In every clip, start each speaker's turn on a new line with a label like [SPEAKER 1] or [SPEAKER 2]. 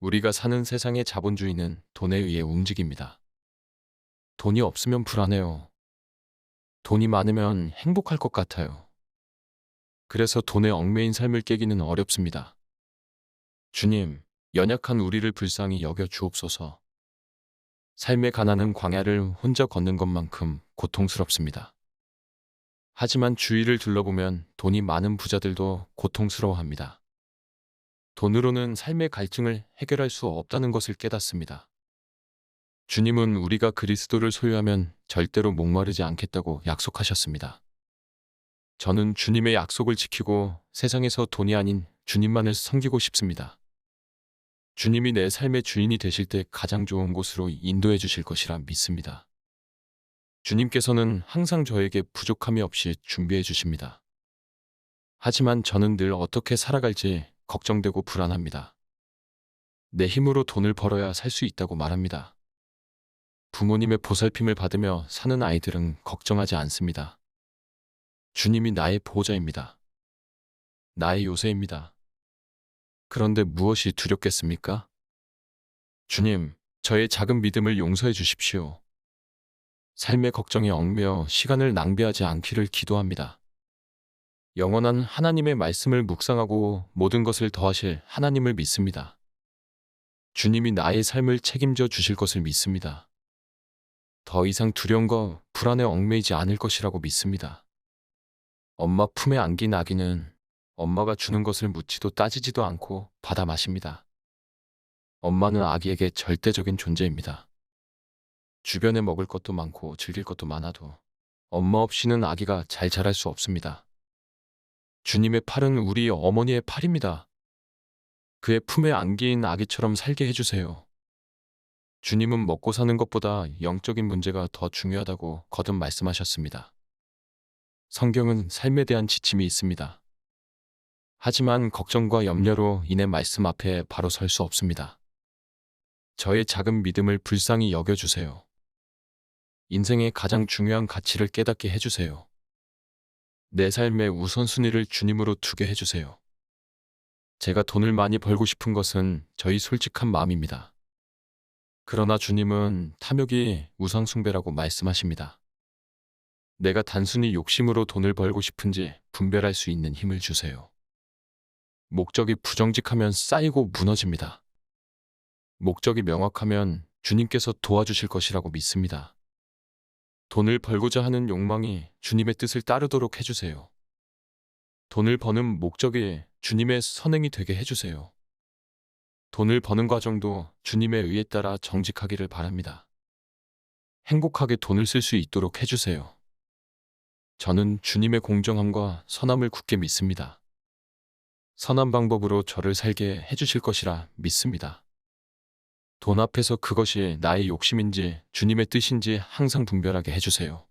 [SPEAKER 1] 우리가 사는 세상의 자본주의는 돈에 의해 움직입니다. 돈이 없으면 불안해요. 돈이 많으면 행복할 것 같아요. 그래서 돈에 얽매인 삶을 깨기는 어렵습니다. 주님, 연약한 우리를 불쌍히 여겨 주옵소서. 삶의 가난은 광야를 혼자 걷는 것만큼 고통스럽습니다. 하지만 주위를 둘러보면 돈이 많은 부자들도 고통스러워합니다. 돈으로는 삶의 갈증을 해결할 수 없다는 것을 깨닫습니다. 주님은 우리가 그리스도를 소유하면 절대로 목마르지 않겠다고 약속하셨습니다. 저는 주님의 약속을 지키고 세상에서 돈이 아닌 주님만을 섬기고 싶습니다. 주님이 내 삶의 주인이 되실 때 가장 좋은 곳으로 인도해 주실 것이라 믿습니다. 주님께서는 항상 저에게 부족함이 없이 준비해 주십니다. 하지만 저는 늘 어떻게 살아갈지 걱정되고 불안합니다. 내 힘으로 돈을 벌어야 살 수 있다고 말합니다. 부모님의 보살핌을 받으며 사는 아이들은 걱정하지 않습니다. 주님이 나의 보호자입니다. 나의 요새입니다. 그런데 무엇이 두렵겠습니까? 주님, 저의 작은 믿음을 용서해 주십시오. 삶의 걱정에 얽매여 시간을 낭비하지 않기를 기도합니다. 영원한 하나님의 말씀을 묵상하고 모든 것을 더하실 하나님을 믿습니다. 주님이 나의 삶을 책임져 주실 것을 믿습니다. 더 이상 두려움과 불안에 얽매이지 않을 것이라고 믿습니다. 엄마 품에 안긴 아기는 엄마가 주는 것을 묻지도 따지지도 않고 받아 마십니다. 엄마는 아기에게 절대적인 존재입니다. 주변에 먹을 것도 많고 즐길 것도 많아도 엄마 없이는 아기가 잘 자랄 수 없습니다. 주님의 팔은 우리 어머니의 팔입니다. 그의 품에 안긴 아기처럼 살게 해주세요. 주님은 먹고 사는 것보다 영적인 문제가 더 중요하다고 거듭 말씀하셨습니다. 성경은 삶에 대한 지침이 있습니다. 하지만 걱정과 염려로 인해 말씀 앞에 바로 설 수 없습니다. 저의 작은 믿음을 불쌍히 여겨주세요. 인생의 가장 중요한 가치를 깨닫게 해주세요. 내 삶의 우선순위를 주님으로 두게 해주세요. 제가 돈을 많이 벌고 싶은 것은 저희 솔직한 마음입니다. 그러나 주님은 탐욕이 우상숭배라고 말씀하십니다. 내가 단순히 욕심으로 돈을 벌고 싶은지 분별할 수 있는 힘을 주세요. 목적이 부정직하면 쌓이고 무너집니다. 목적이 명확하면 주님께서 도와주실 것이라고 믿습니다. 돈을 벌고자 하는 욕망이 주님의 뜻을 따르도록 해주세요. 돈을 버는 목적이 주님의 선행이 되게 해주세요. 돈을 버는 과정도 주님의 의에 따라 정직하기를 바랍니다. 행복하게 돈을 쓸 수 있도록 해주세요. 저는 주님의 공정함과 선함을 굳게 믿습니다. 선한 방법으로 저를 살게 해주실 것이라 믿습니다. 돈 앞에서 그것이 나의 욕심인지 주님의 뜻인지 항상 분별하게 해주세요.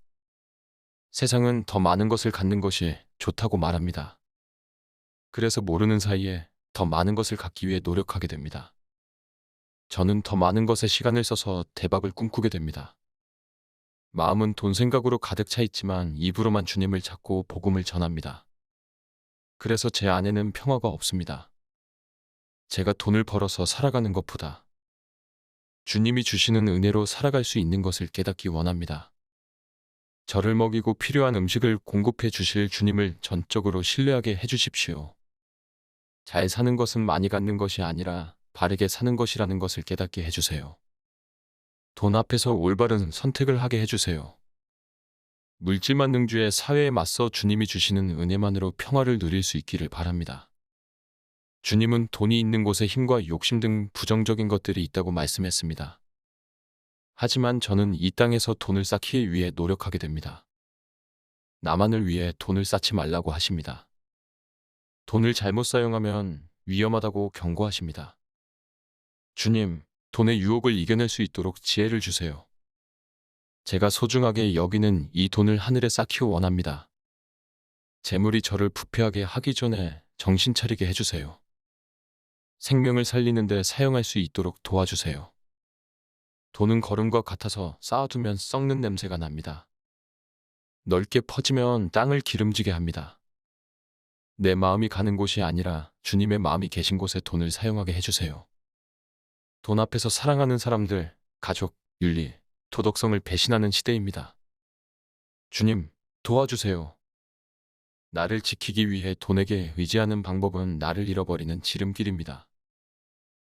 [SPEAKER 1] 세상은 더 많은 것을 갖는 것이 좋다고 말합니다. 그래서 모르는 사이에 더 많은 것을 갖기 위해 노력하게 됩니다. 저는 더 많은 것에 시간을 써서 대박을 꿈꾸게 됩니다. 마음은 돈 생각으로 가득 차 있지만 입으로만 주님을 찾고 복음을 전합니다. 그래서 제 안에는 평화가 없습니다. 제가 돈을 벌어서 살아가는 것보다 주님이 주시는 은혜로 살아갈 수 있는 것을 깨닫기 원합니다. 저를 먹이고 필요한 음식을 공급해 주실 주님을 전적으로 신뢰하게 해주십시오. 잘 사는 것은 많이 갖는 것이 아니라 바르게 사는 것이라는 것을 깨닫게 해주세요. 돈 앞에서 올바른 선택을 하게 해주세요. 물질만 능주의 사회에 맞서 주님이 주시는 은혜만으로 평화를 누릴 수 있기를 바랍니다. 주님은 돈이 있는 곳에 힘과 욕심 등 부정적인 것들이 있다고 말씀했습니다. 하지만 저는 이 땅에서 돈을 쌓기 위해 노력하게 됩니다. 나만을 위해 돈을 쌓지 말라고 하십니다. 돈을 잘못 사용하면 위험하다고 경고하십니다. 주님, 돈의 유혹을 이겨낼 수 있도록 지혜를 주세요. 제가 소중하게 여기는 이 돈을 하늘에 쌓기 원합니다. 재물이 저를 부패하게 하기 전에 정신 차리게 해주세요. 생명을 살리는데 사용할 수 있도록 도와주세요. 돈은 거름과 같아서 쌓아두면 썩는 냄새가 납니다. 넓게 퍼지면 땅을 기름지게 합니다. 내 마음이 가는 곳이 아니라 주님의 마음이 계신 곳에 돈을 사용하게 해주세요. 돈 앞에서 사랑하는 사람들, 가족, 윤리, 도덕성을 배신하는 시대입니다. 주님, 도와주세요. 나를 지키기 위해 돈에게 의지하는 방법은 나를 잃어버리는 지름길입니다.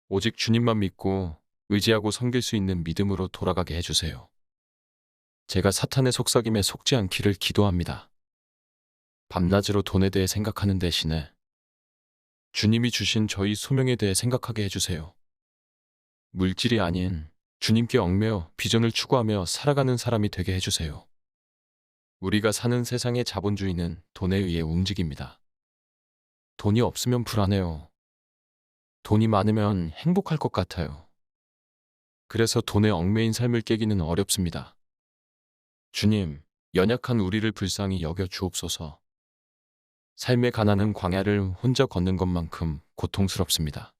[SPEAKER 1] 오직 주님만 믿고 의지하고 섬길 수 있는 믿음으로 돌아가게 해주세요. 제가 사탄의 속삭임에 속지 않기를 기도합니다. 밤낮으로 돈에 대해 생각하는 대신에 주님이 주신 저희 소명에 대해 생각하게 해주세요. 물질이 아닌 주님께 얽매여 비전을 추구하며 살아가는 사람이 되게 해주세요. 우리가 사는 세상의 자본주의는 돈에 의해 움직입니다. 돈이 없으면 불안해요. 돈이 많으면 행복할 것 같아요. 그래서 돈에 얽매인 삶을 깨기는 어렵습니다. 주님, 연약한 우리를 불쌍히 여겨 주옵소서. 삶의 가난은 광야를 혼자 걷는 것만큼 고통스럽습니다.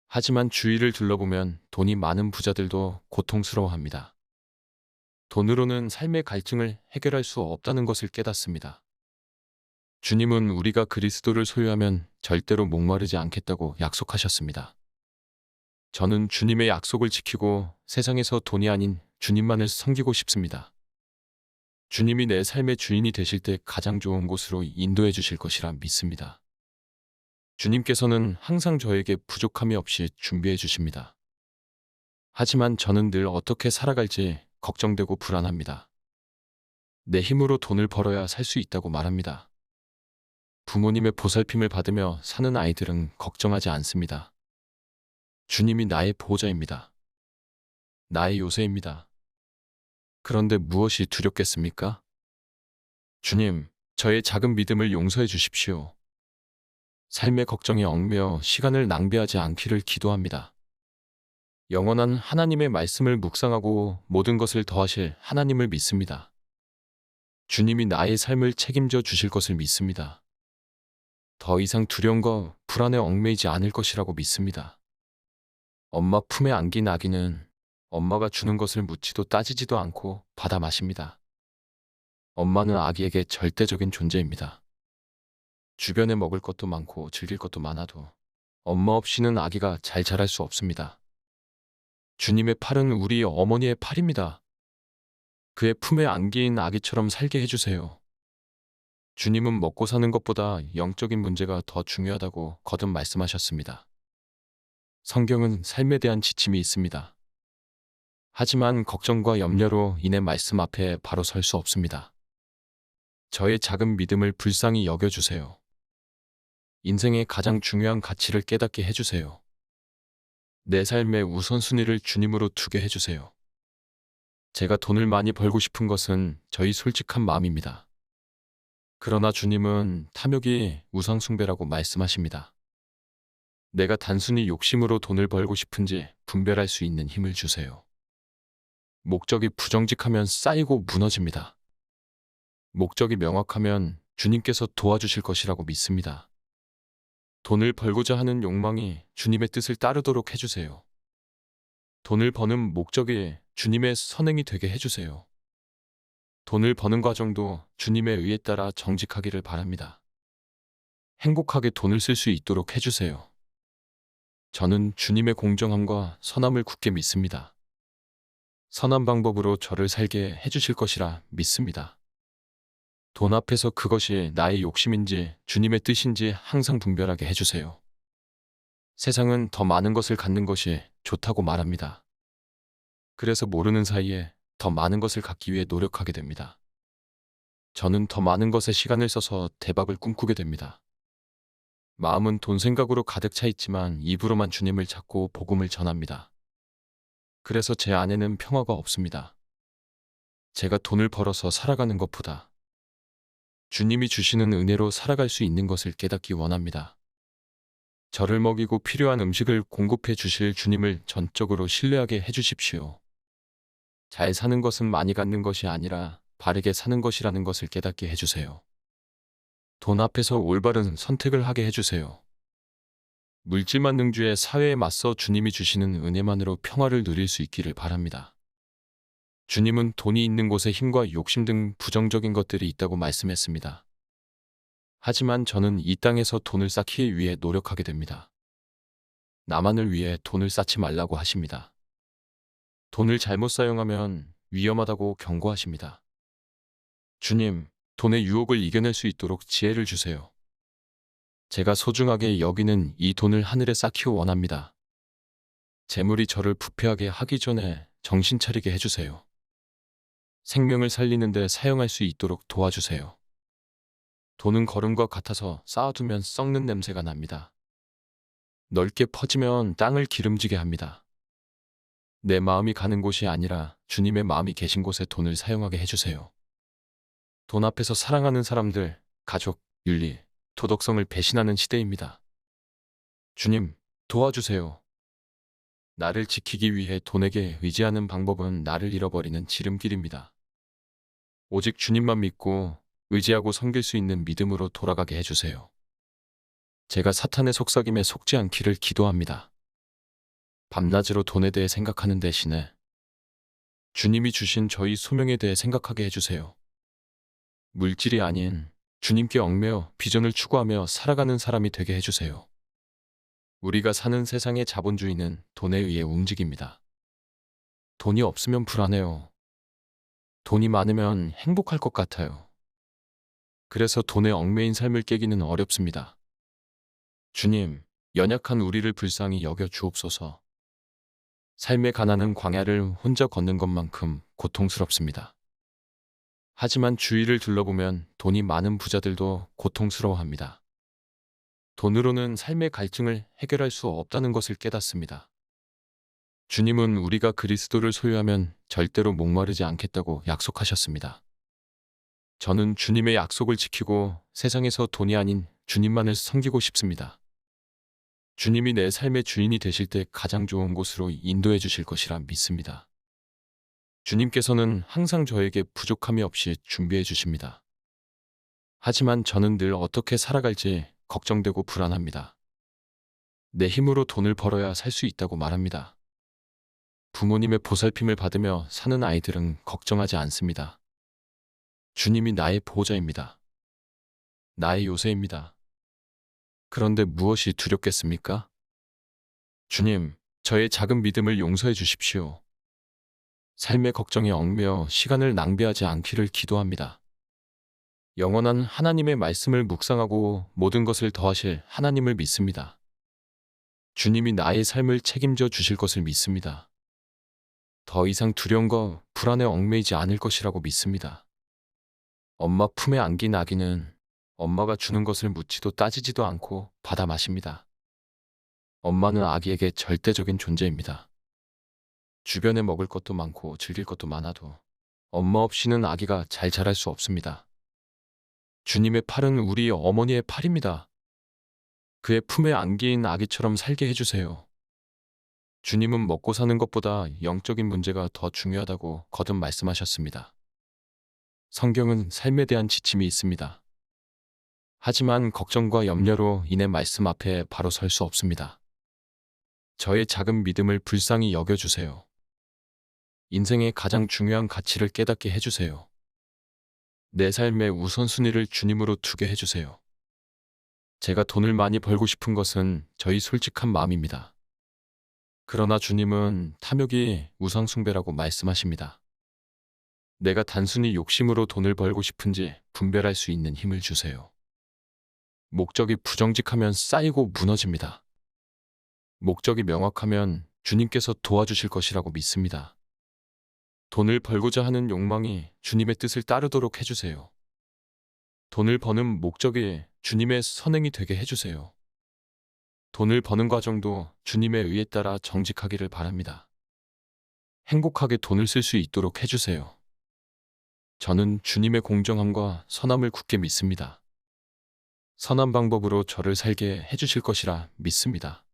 [SPEAKER 1] 하지만 주위를 둘러보면 돈이 많은 부자들도 고통스러워합니다. 돈으로는 삶의 갈증을 해결할 수 없다는 것을 깨닫습니다. 주님은 우리가 그리스도를 소유하면 절대로 목마르지 않겠다고 약속하셨습니다. 저는 주님의 약속을 지키고 세상에서 돈이 아닌 주님만을 섬기고 싶습니다. 주님이 내 삶의 주인이 되실 때 가장 좋은 곳으로 인도해 주실 것이라 믿습니다. 주님께서는 항상 저에게 부족함이 없이 준비해 주십니다. 하지만 저는 늘 어떻게 살아갈지 걱정되고 불안합니다. 내 힘으로 돈을 벌어야 살 수 있다고 말합니다. 부모님의 보살핌을 받으며 사는 아이들은 걱정하지 않습니다. 주님이 나의 보호자입니다. 나의 요새입니다. 그런데 무엇이 두렵겠습니까? 주님, 저의 작은 믿음을 용서해 주십시오. 삶의 걱정에 얽매여 시간을 낭비하지 않기를 기도합니다. 영원한 하나님의 말씀을 묵상하고 모든 것을 더하실 하나님을 믿습니다. 주님이 나의 삶을 책임져 주실 것을 믿습니다. 더 이상 두려움과 불안에 얽매이지 않을 것이라고 믿습니다. 엄마 품에 안긴 아기는 엄마가 주는 것을 묻지도 따지지도 않고 받아 마십니다. 엄마는 아기에게 절대적인 존재입니다. 주변에 먹을 것도 많고 즐길 것도 많아도 엄마 없이는 아기가 잘 자랄 수 없습니다. 주님의 팔은 우리 어머니의 팔입니다. 그의 품에 안긴 아기처럼 살게 해주세요. 주님은 먹고 사는 것보다 영적인 문제가 더 중요하다고 거듭 말씀하셨습니다. 성경은 삶에 대한 지침이 있습니다. 하지만 걱정과 염려로 인해 말씀 앞에 바로 설 수 없습니다. 저의 작은 믿음을 불쌍히 여겨주세요. 인생의 가장 중요한 가치를 깨닫게 해주세요. 내 삶의 우선순위를 주님으로 두게 해주세요. 제가 돈을 많이 벌고 싶은 것은 저희 솔직한 마음입니다. 그러나 주님은 탐욕이 우상숭배라고 말씀하십니다. 내가 단순히 욕심으로 돈을 벌고 싶은지 분별할 수 있는 힘을 주세요. 목적이 부정직하면 쌓이고 무너집니다. 목적이 명확하면 주님께서 도와주실 것이라고 믿습니다. 돈을 벌고자 하는 욕망이 주님의 뜻을 따르도록 해주세요. 돈을 버는 목적이 주님의 선행이 되게 해주세요. 돈을 버는 과정도 주님의 의에 따라 정직하기를 바랍니다. 행복하게 돈을 쓸 수 있도록 해주세요. 저는 주님의 공정함과 선함을 굳게 믿습니다. 선한 방법으로 저를 살게 해주실 것이라 믿습니다. 돈 앞에서 그것이 나의 욕심인지 주님의 뜻인지 항상 분별하게 해주세요. 세상은 더 많은 것을 갖는 것이 좋다고 말합니다. 그래서 모르는 사이에 더 많은 것을 갖기 위해 노력하게 됩니다. 저는 더 많은 것에 시간을 써서 대박을 꿈꾸게 됩니다. 마음은 돈 생각으로 가득 차 있지만 입으로만 주님을 찾고 복음을 전합니다. 그래서 제 안에는 평화가 없습니다. 제가 돈을 벌어서 살아가는 것보다 주님이 주시는 은혜로 살아갈 수 있는 것을 깨닫기 원합니다. 저를 먹이고 필요한 음식을 공급해 주실 주님을 전적으로 신뢰하게 해주십시오. 잘 사는 것은 많이 갖는 것이 아니라 바르게 사는 것이라는 것을 깨닫게 해주세요. 돈 앞에서 올바른 선택을 하게 해주세요. 물질만 능주의 사회에 맞서 주님이 주시는 은혜만으로 평화를 누릴 수 있기를 바랍니다. 주님은 돈이 있는 곳에 힘과 욕심 등 부정적인 것들이 있다고 말씀했습니다. 하지만 저는 이 땅에서 돈을 쌓기 위해 노력하게 됩니다. 나만을 위해 돈을 쌓지 말라고 하십니다. 돈을 잘못 사용하면 위험하다고 경고하십니다. 주님, 돈의 유혹을 이겨낼 수 있도록 지혜를 주세요. 제가 소중하게 여기는 이 돈을 하늘에 쌓기 원합니다. 재물이 저를 부패하게 하기 전에 정신 차리게 해주세요. 생명을 살리는데 사용할 수 있도록 도와주세요. 돈은 거름과 같아서 쌓아두면 썩는 냄새가 납니다. 넓게 퍼지면 땅을 기름지게 합니다. 내 마음이 가는 곳이 아니라 주님의 마음이 계신 곳에 돈을 사용하게 해주세요. 돈 앞에서 사랑하는 사람들, 가족, 윤리, 도덕성을 배신하는 시대입니다. 주님, 도와주세요. 나를 지키기 위해 돈에게 의지하는 방법은 나를 잃어버리는 지름길입니다. 오직 주님만 믿고 의지하고 섬길 수 있는 믿음으로 돌아가게 해주세요. 제가 사탄의 속삭임에 속지 않기를 기도합니다. 밤낮으로 돈에 대해 생각하는 대신에 주님이 주신 저희 소명에 대해 생각하게 해주세요. 물질이 아닌 주님께 얽매여 비전을 추구하며 살아가는 사람이 되게 해주세요. 우리가 사는 세상의 자본주의는 돈에 의해 움직입니다. 돈이 없으면 불안해요. 돈이 많으면 행복할 것 같아요. 그래서 돈에 얽매인 삶을 깨기는 어렵습니다. 주님, 연약한 우리를 불쌍히 여겨 주옵소서. 삶의 가난한 광야를 혼자 걷는 것만큼 고통스럽습니다. 하지만 주위를 둘러보면 돈이 많은 부자들도 고통스러워합니다. 돈으로는 삶의 갈증을 해결할 수 없다는 것을 깨닫습니다. 주님은 우리가 그리스도를 소유하면 절대로 목마르지 않겠다고 약속하셨습니다. 저는 주님의 약속을 지키고 세상에서 돈이 아닌 주님만을 섬기고 싶습니다. 주님이 내 삶의 주인이 되실 때 가장 좋은 곳으로 인도해 주실 것이라 믿습니다. 주님께서는 항상 저에게 부족함이 없이 준비해 주십니다. 하지만 저는 늘 어떻게 살아갈지 걱정되고 불안합니다. 내 힘으로 돈을 벌어야 살 수 있다고 말합니다. 부모님의 보살핌을 받으며 사는 아이들은 걱정하지 않습니다. 주님이 나의 보호자입니다. 나의 요새입니다. 그런데 무엇이 두렵겠습니까? 주님, 저의 작은 믿음을 용서해 주십시오. 삶의 걱정에 얽매여 시간을 낭비하지 않기를 기도합니다. 영원한 하나님의 말씀을 묵상하고 모든 것을 더하실 하나님을 믿습니다. 주님이 나의 삶을 책임져 주실 것을 믿습니다. 더 이상 두려움과 불안에 얽매이지 않을 것이라고 믿습니다. 엄마 품에 안긴 아기는 엄마가 주는 것을 묻지도 따지지도 않고 받아 마십니다. 엄마는 아기에게 절대적인 존재입니다. 주변에 먹을 것도 많고 즐길 것도 많아도 엄마 없이는 아기가 잘 자랄 수 없습니다. 주님의 팔은 우리 어머니의 팔입니다. 그의 품에 안긴 아기처럼 살게 해주세요. 주님은 먹고 사는 것보다 영적인 문제가 더 중요하다고 거듭 말씀하셨습니다. 성경은 삶에 대한 지침이 있습니다. 하지만 걱정과 염려로 인해 말씀 앞에 바로 설 수 없습니다. 저의 작은 믿음을 불쌍히 여겨주세요. 인생의 가장 중요한 가치를 깨닫게 해주세요. 내 삶의 우선순위를 주님으로 두게 해주세요. 제가 돈을 많이 벌고 싶은 것은 저희 솔직한 마음입니다. 그러나 주님은 탐욕이 우상숭배라고 말씀하십니다. 내가 단순히 욕심으로 돈을 벌고 싶은지 분별할 수 있는 힘을 주세요. 목적이 부정직하면 쌓이고 무너집니다. 목적이 명확하면 주님께서 도와주실 것이라고 믿습니다. 돈을 벌고자 하는 욕망이 주님의 뜻을 따르도록 해주세요. 돈을 버는 목적이 주님의 선행이 되게 해주세요. 돈을 버는 과정도 주님의 의에 따라 정직하기를 바랍니다. 행복하게 돈을 쓸 수 있도록 해주세요. 저는 주님의 공정함과 선함을 굳게 믿습니다. 선한 방법으로 저를 살게 해주실 것이라 믿습니다.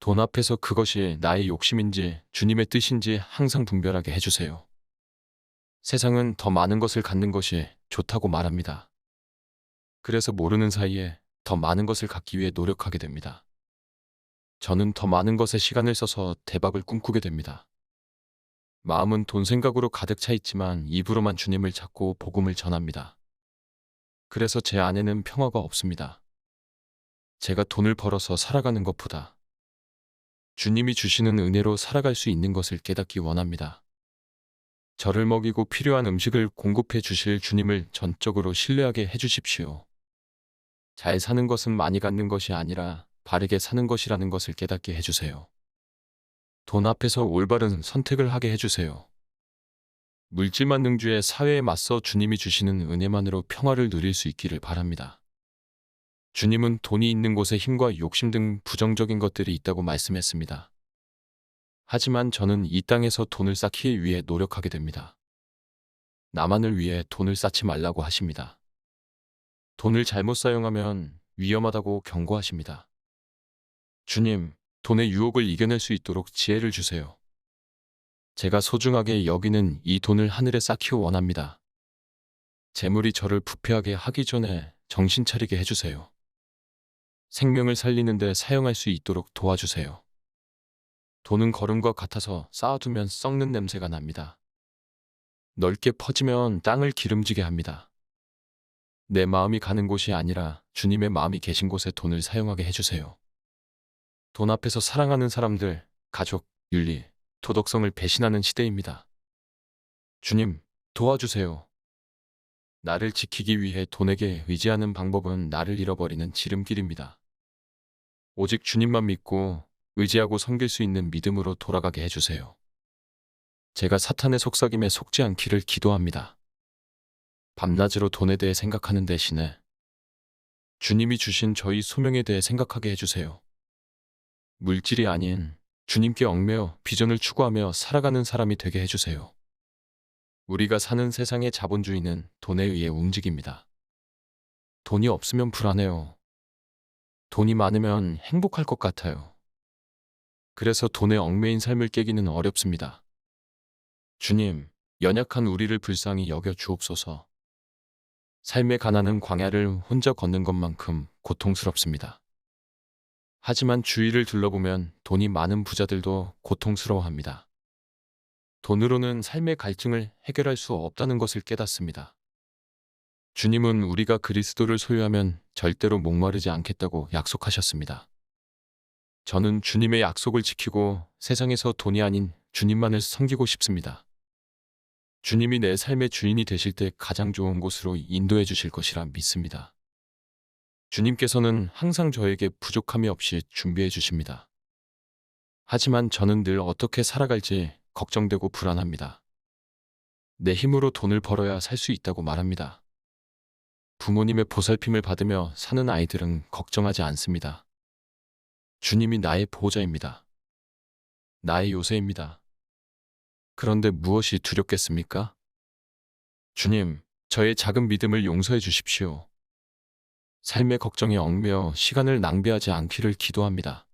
[SPEAKER 1] 돈 앞에서 그것이 나의 욕심인지 주님의 뜻인지 항상 분별하게 해주세요. 세상은 더 많은 것을 갖는 것이 좋다고 말합니다. 그래서 모르는 사이에 더 많은 것을 갖기 위해 노력하게 됩니다. 저는 더 많은 것에 시간을 써서 대박을 꿈꾸게 됩니다. 마음은 돈 생각으로 가득 차 있지만 입으로만 주님을 찾고 복음을 전합니다. 그래서 제 안에는 평화가 없습니다. 제가 돈을 벌어서 살아가는 것보다 주님이 주시는 은혜로 살아갈 수 있는 것을 깨닫기 원합니다. 저를 먹이고 필요한 음식을 공급해 주실 주님을 전적으로 신뢰하게 해주십시오. 잘 사는 것은 많이 갖는 것이 아니라 바르게 사는 것이라는 것을 깨닫게 해주세요. 돈 앞에서 올바른 선택을 하게 해주세요. 물질 만능주의 사회에 맞서 주님이 주시는 은혜만으로 평화를 누릴 수 있기를 바랍니다. 주님은 돈이 있는 곳에 힘과 욕심 등 부정적인 것들이 있다고 말씀했습니다. 하지만 저는 이 땅에서 돈을 쌓기 위해 노력하게 됩니다. 나만을 위해 돈을 쌓지 말라고 하십니다. 돈을 잘못 사용하면 위험하다고 경고하십니다. 주님, 돈의 유혹을 이겨낼 수 있도록 지혜를 주세요. 제가 소중하게 여기는 이 돈을 하늘에 쌓기 원합니다. 재물이 저를 부패하게 하기 전에 정신 차리게 해주세요. 생명을 살리는 데 사용할 수 있도록 도와주세요. 돈은 거름과 같아서 쌓아두면 썩는 냄새가 납니다. 넓게 퍼지면 땅을 기름지게 합니다. 내 마음이 가는 곳이 아니라 주님의 마음이 계신 곳에 돈을 사용하게 해주세요. 돈 앞에서 사랑하는 사람들, 가족, 윤리, 도덕성을 배신하는 시대입니다. 주님, 도와주세요. 나를 지키기 위해 돈에게 의지하는 방법은 나를 잃어버리는 지름길입니다. 오직 주님만 믿고 의지하고 섬길 수 있는 믿음으로 돌아가게 해주세요. 제가 사탄의 속삭임에 속지 않기를 기도합니다. 밤낮으로 돈에 대해 생각하는 대신에 주님이 주신 저희 소명에 대해 생각하게 해주세요. 물질이 아닌 주님께 얽매여 비전을 추구하며 살아가는 사람이 되게 해주세요. 우리가 사는 세상의 자본주의는 돈에 의해 움직입니다. 돈이 없으면 불안해요. 돈이 많으면 행복할 것 같아요. 그래서 돈에 얽매인 삶을 깨기는 어렵습니다. 주님, 연약한 우리를 불쌍히 여겨 주옵소서. 삶의 가난은 광야를 혼자 걷는 것만큼 고통스럽습니다. 하지만 주위를 둘러보면 돈이 많은 부자들도 고통스러워합니다. 돈으로는 삶의 갈증을 해결할 수 없다는 것을 깨닫습니다. 주님은 우리가 그리스도를 소유하면 절대로 목마르지 않겠다고 약속하셨습니다. 저는 주님의 약속을 지키고 세상에서 돈이 아닌 주님만을 섬기고 싶습니다. 주님이 내 삶의 주인이 되실 때 가장 좋은 곳으로 인도해 주실 것이라 믿습니다. 주님께서는 항상 저에게 부족함이 없이 준비해 주십니다. 하지만 저는 늘 어떻게 살아갈지 걱정되고 불안합니다. 내 힘으로 돈을 벌어야 살 수 있다고 말합니다. 부모님의 보살핌을 받으며 사는 아이들은 걱정하지 않습니다. 주님이 나의 보호자입니다. 나의 요새입니다. 그런데 무엇이 두렵겠습니까? 주님, 저의 작은 믿음을 용서해 주십시오. 삶의 걱정에 얽매여 시간을 낭비하지 않기를 기도합니다.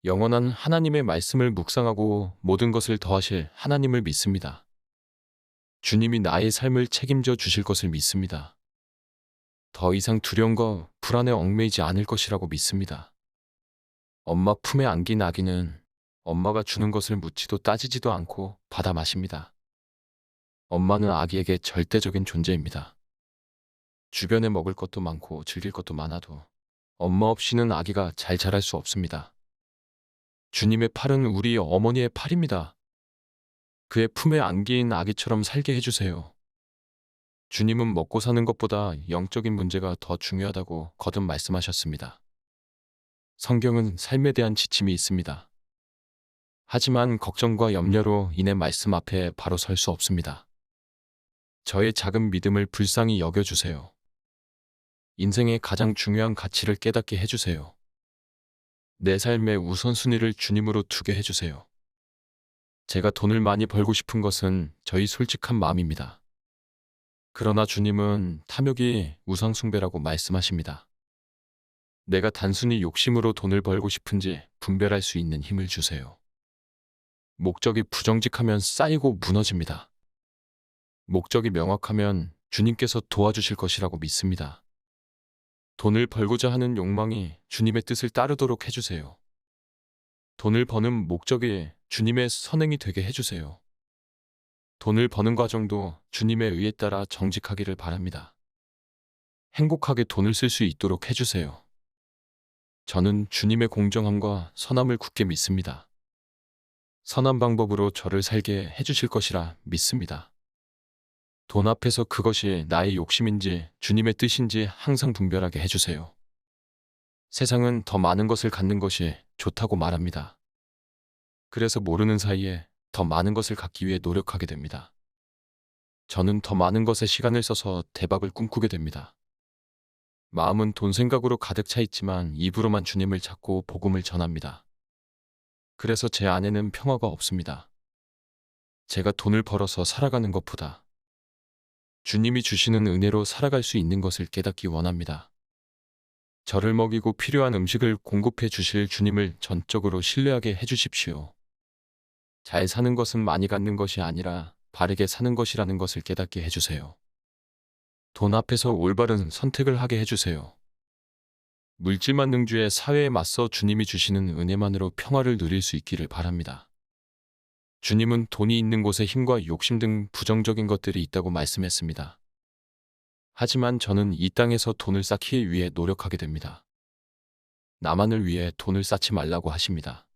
[SPEAKER 1] 영원한 하나님의 말씀을 묵상하고 모든 것을 더하실 하나님을 믿습니다. 주님이 나의 삶을 책임져 주실 것을 믿습니다. 더 이상 두려움과 불안에 얽매이지 않을 것이라고 믿습니다. 엄마 품에 안긴 아기는 엄마가 주는 것을 묻지도 따지지도 않고 받아 마십니다. 엄마는 아기에게 절대적인 존재입니다. 주변에 먹을 것도 많고 즐길 것도 많아도 엄마 없이는 아기가 잘 자랄 수 없습니다. 주님의 팔은 우리 어머니의 팔입니다. 그의 품에 안긴 아기처럼 살게 해주세요. 주님은 먹고 사는 것보다 영적인 문제가 더 중요하다고 거듭 말씀하셨습니다. 성경은 삶에 대한 지침이 있습니다. 하지만 걱정과 염려로 인해 말씀 앞에 바로 설 수 없습니다. 저의 작은 믿음을 불쌍히 여겨주세요. 인생의 가장 중요한 가치를 깨닫게 해주세요. 내 삶의 우선순위를 주님으로 두게 해주세요. 제가 돈을 많이 벌고 싶은 것은 저희 솔직한 마음입니다. 그러나 주님은 탐욕이 우상숭배라고 말씀하십니다. 내가 단순히 욕심으로 돈을 벌고 싶은지 분별할 수 있는 힘을 주세요. 목적이 부정직하면 쌓이고 무너집니다. 목적이 명확하면 주님께서 도와주실 것이라고 믿습니다. 돈을 벌고자 하는 욕망이 주님의 뜻을 따르도록 해주세요. 돈을 버는 목적이 주님의 선행이 되게 해주세요. 돈을 버는 과정도 주님의 의에 따라 정직하기를 바랍니다. 행복하게 돈을 쓸 수 있도록 해주세요. 저는 주님의 공정함과 선함을 굳게 믿습니다. 선한 방법으로 저를 살게 해주실 것이라 믿습니다. 돈 앞에서 그것이 나의 욕심인지 주님의 뜻인지 항상 분별하게 해주세요. 세상은 더 많은 것을 갖는 것이 좋다고 말합니다. 그래서 모르는 사이에 더 많은 것을 갖기 위해 노력하게 됩니다. 저는 더 많은 것에 시간을 써서 대박을 꿈꾸게 됩니다. 마음은 돈 생각으로 가득 차 있지만 입으로만 주님을 찾고 복음을 전합니다. 그래서 제 안에는 평화가 없습니다. 제가 돈을 벌어서 살아가는 것보다 주님이 주시는 은혜로 살아갈 수 있는 것을 깨닫기 원합니다. 저를 먹이고 필요한 음식을 공급해 주실 주님을 전적으로 신뢰하게 해주십시오. 잘 사는 것은 많이 갖는 것이 아니라 바르게 사는 것이라는 것을 깨닫게 해주세요. 돈 앞에서 올바른 선택을 하게 해주세요. 물질만 능주해 사회에 맞서 주님이 주시는 은혜만으로 평화를 누릴 수 있기를 바랍니다. 주님은 돈이 있는 곳에 힘과 욕심 등 부정적인 것들이 있다고 말씀했습니다. 하지만 저는 이 땅에서 돈을 쌓기 위해 노력하게 됩니다. 나만을 위해 돈을 쌓지 말라고 하십니다.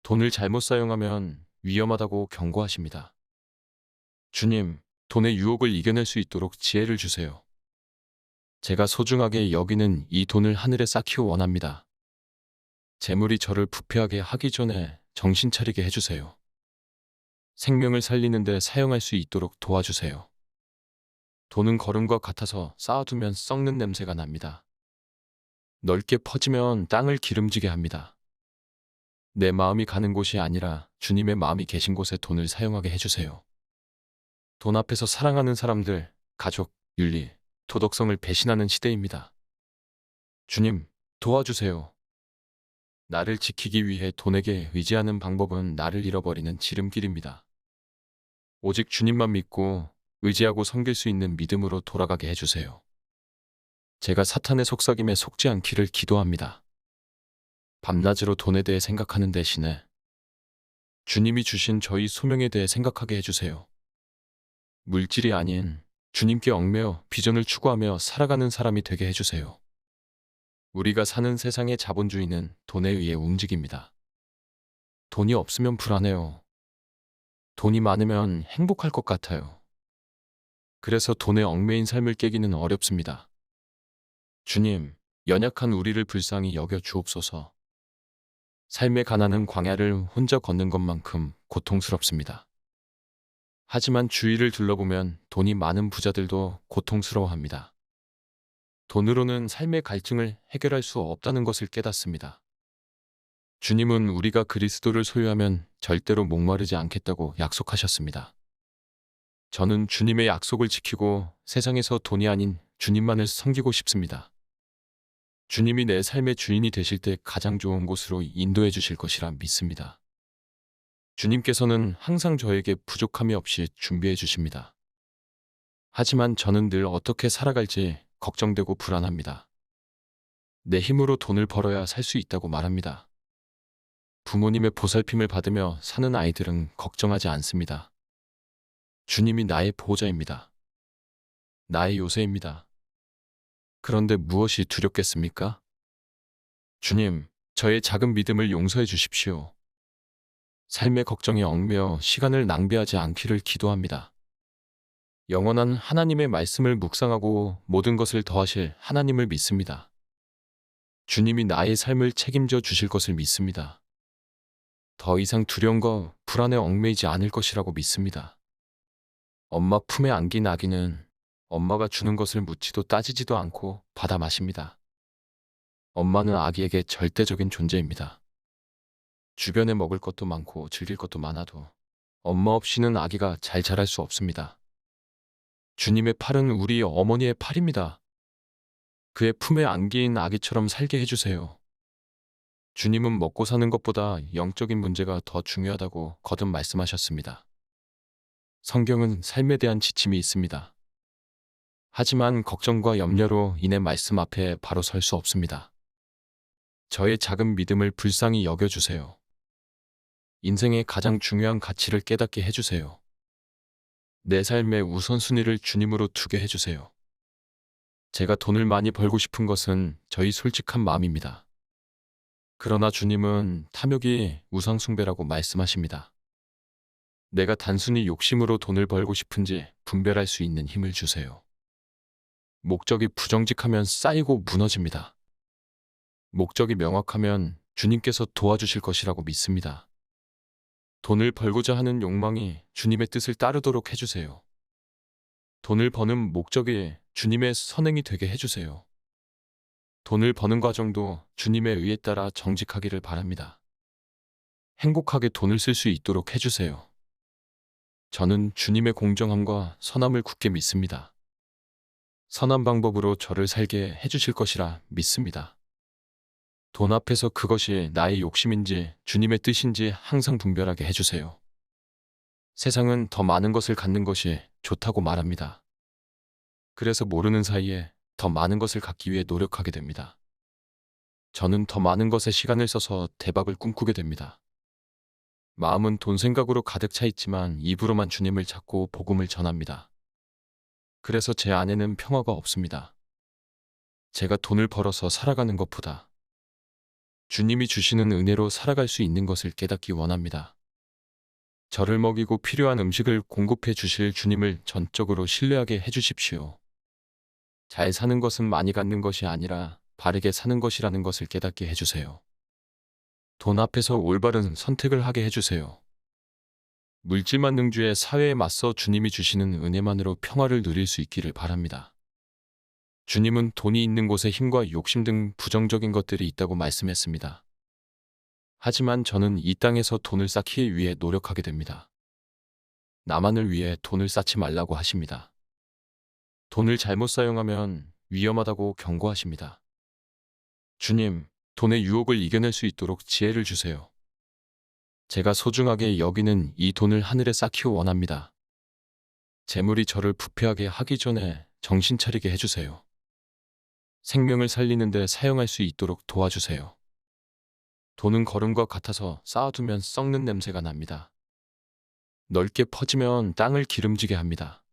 [SPEAKER 1] 돈을 잘못 사용하면 위험하다고 경고하십니다. 주님, 돈의 유혹을 이겨낼 수 있도록 지혜를 주세요. 제가 소중하게 여기는 이 돈을 하늘에 쌓기 원합니다. 재물이 저를 부패하게 하기 전에 정신 차리게 해주세요. 생명을 살리는 데 사용할 수 있도록 도와주세요. 돈은 거름과 같아서 쌓아두면 썩는 냄새가 납니다. 넓게 퍼지면 땅을 기름지게 합니다. 내 마음이 가는 곳이 아니라 주님의 마음이 계신 곳에 돈을 사용하게 해주세요. 돈 앞에서 사랑하는 사람들, 가족, 윤리, 도덕성을 배신하는 시대입니다. 주님, 도와주세요. 나를 지키기 위해 돈에게 의지하는 방법은 나를 잃어버리는 지름길입니다. 오직 주님만 믿고 의지하고 섬길 수 있는 믿음으로 돌아가게 해주세요. 제가 사탄의 속삭임에 속지 않기를 기도합니다. 밤낮으로 돈에 대해 생각하는 대신에 주님이 주신 저희 소명에 대해 생각하게 해주세요. 물질이 아닌 주님께 얽매여 비전을 추구하며 살아가는 사람이 되게 해주세요. 우리가 사는 세상의 자본주의는 돈에 의해 움직입니다. 돈이 없으면 불안해요. 돈이 많으면 행복할 것 같아요. 그래서 돈에 얽매인 삶을 깨기는 어렵습니다. 주님, 연약한 우리를 불쌍히 여겨 주옵소서. 삶의 가난은 광야를 혼자 걷는 것만큼 고통스럽습니다. 하지만 주위를 둘러보면 돈이 많은 부자들도 고통스러워합니다. 돈으로는 삶의 갈증을 해결할 수 없다는 것을 깨닫습니다. 주님은 우리가 그리스도를 소유하면 절대로 목마르지 않겠다고 약속하셨습니다. 저는 주님의 약속을 지키고 세상에서 돈이 아닌 주님만을 섬기고 싶습니다. 주님이 내 삶의 주인이 되실 때 가장 좋은 곳으로 인도해 주실 것이라 믿습니다. 주님께서는 항상 저에게 부족함이 없이 준비해 주십니다. 하지만 저는 늘 어떻게 살아갈지 걱정되고 불안합니다. 내 힘으로 돈을 벌어야 살 수 있다고 말합니다. 부모님의 보살핌을 받으며 사는 아이들은 걱정하지 않습니다. 주님이 나의 보호자입니다. 나의 요새입니다. 그런데 무엇이 두렵겠습니까? 주님, 저의 작은 믿음을 용서해 주십시오. 삶의 걱정에 얽매여 시간을 낭비하지 않기를 기도합니다. 영원한 하나님의 말씀을 묵상하고 모든 것을 더하실 하나님을 믿습니다. 주님이 나의 삶을 책임져 주실 것을 믿습니다. 더 이상 두려움과 불안에 얽매이지 않을 것이라고 믿습니다. 엄마 품에 안긴 아기는 엄마가 주는 것을 묻지도 따지지도 않고 받아 마십니다. 엄마는 아기에게 절대적인 존재입니다. 주변에 먹을 것도 많고 즐길 것도 많아도 엄마 없이는 아기가 잘 자랄 수 없습니다. 주님의 팔은 우리 어머니의 팔입니다. 그의 품에 안긴 아기처럼 살게 해주세요. 주님은 먹고 사는 것보다 영적인 문제가 더 중요하다고 거듭 말씀하셨습니다. 성경은 삶에 대한 지침이 있습니다. 하지만 걱정과 염려로 인해 말씀 앞에 바로 설 수 없습니다. 저의 작은 믿음을 불쌍히 여겨주세요. 인생의 가장 중요한 가치를 깨닫게 해주세요. 내 삶의 우선순위를 주님으로 두게 해주세요. 제가 돈을 많이 벌고 싶은 것은 저희 솔직한 마음입니다. 그러나 주님은 탐욕이 우상숭배라고 말씀하십니다. 내가 단순히 욕심으로 돈을 벌고 싶은지 분별할 수 있는 힘을 주세요. 목적이 부정직하면 쌓이고 무너집니다. 목적이 명확하면 주님께서 도와주실 것이라고 믿습니다. 돈을 벌고자 하는 욕망이 주님의 뜻을 따르도록 해주세요. 돈을 버는 목적이 주님의 선행이 되게 해주세요. 돈을 버는 과정도 주님의 의에 따라 정직하기를 바랍니다. 행복하게 돈을 쓸 수 있도록 해주세요. 저는 주님의 공정함과 선함을 굳게 믿습니다. 선한 방법으로 저를 살게 해주실 것이라 믿습니다. 돈 앞에서 그것이 나의 욕심인지 주님의 뜻인지 항상 분별하게 해주세요. 세상은 더 많은 것을 갖는 것이 좋다고 말합니다. 그래서 모르는 사이에 더 많은 것을 갖기 위해 노력하게 됩니다. 저는 더 많은 것에 시간을 써서 대박을 꿈꾸게 됩니다. 마음은 돈 생각으로 가득 차 있지만 입으로만 주님을 찾고 복음을 전합니다. 그래서 제 안에는 평화가 없습니다. 제가 돈을 벌어서 살아가는 것보다 주님이 주시는 은혜로 살아갈 수 있는 것을 깨닫기 원합니다. 저를 먹이고 필요한 음식을 공급해 주실 주님을 전적으로 신뢰하게 해주십시오. 잘 사는 것은 많이 갖는 것이 아니라 바르게 사는 것이라는 것을 깨닫게 해주세요. 돈 앞에서 올바른 선택을 하게 해주세요. 물질 만능주의 사회에 맞서 주님이 주시는 은혜만으로 평화를 누릴 수 있기를 바랍니다. 주님은 돈이 있는 곳에 힘과 욕심 등 부정적인 것들이 있다고 말씀했습니다. 하지만 저는 이 땅에서 돈을 쌓기 위해 노력하게 됩니다. 나만을 위해 돈을 쌓지 말라고 하십니다. 돈을 잘못 사용하면 위험하다고 경고하십니다. 주님, 돈의 유혹을 이겨낼 수 있도록 지혜를 주세요. 제가 소중하게 여기는 이 돈을 하늘에 쌓기 원합니다. 재물이 저를 부패하게 하기 전에 정신 차리게 해주세요. 생명을 살리는데 사용할 수 있도록 도와주세요. 돈은 거름과 같아서 쌓아두면 썩는 냄새가 납니다. 넓게 퍼지면 땅을 기름지게 합니다.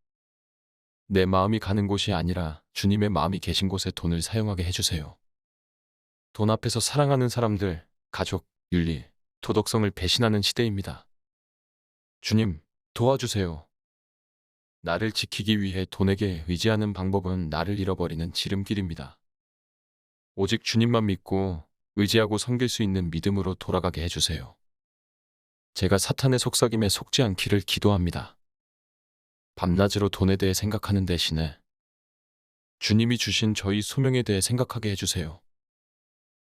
[SPEAKER 1] 내 마음이 가는 곳이 아니라 주님의 마음이 계신 곳에 돈을 사용하게 해주세요. 돈 앞에서 사랑하는 사람들, 가족, 윤리, 도덕성을 배신하는 시대입니다. 주님, 도와주세요. 나를 지키기 위해 돈에게 의지하는 방법은 나를 잃어버리는 지름길입니다. 오직 주님만 믿고 의지하고 섬길 수 있는 믿음으로 돌아가게 해주세요. 제가 사탄의 속삭임에 속지 않기를 기도합니다. 밤낮으로 돈에 대해 생각하는 대신에 주님이 주신 저희 소명에 대해 생각하게 해주세요.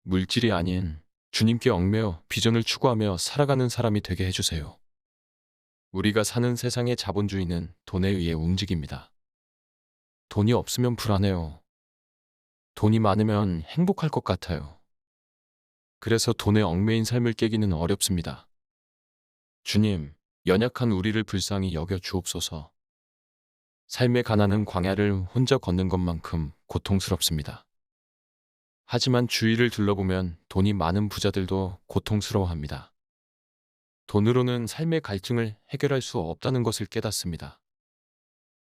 [SPEAKER 1] 물질이 아닌 주님께 얽매여 비전을 추구하며 살아가는 사람이 되게 해주세요. 우리가 사는 세상의 자본주의는 돈에 의해 움직입니다. 돈이 없으면 불안해요. 돈이 많으면 행복할 것 같아요. 그래서 돈에 얽매인 삶을 깨기는 어렵습니다. 주님, 연약한 우리를 불쌍히 여겨 주옵소서. 삶의 가난은 광야를 혼자 걷는 것만큼 고통스럽습니다. 하지만 주위를 둘러보면 돈이 많은 부자들도 고통스러워합니다. 돈으로는 삶의 갈증을 해결할 수 없다는 것을 깨닫습니다.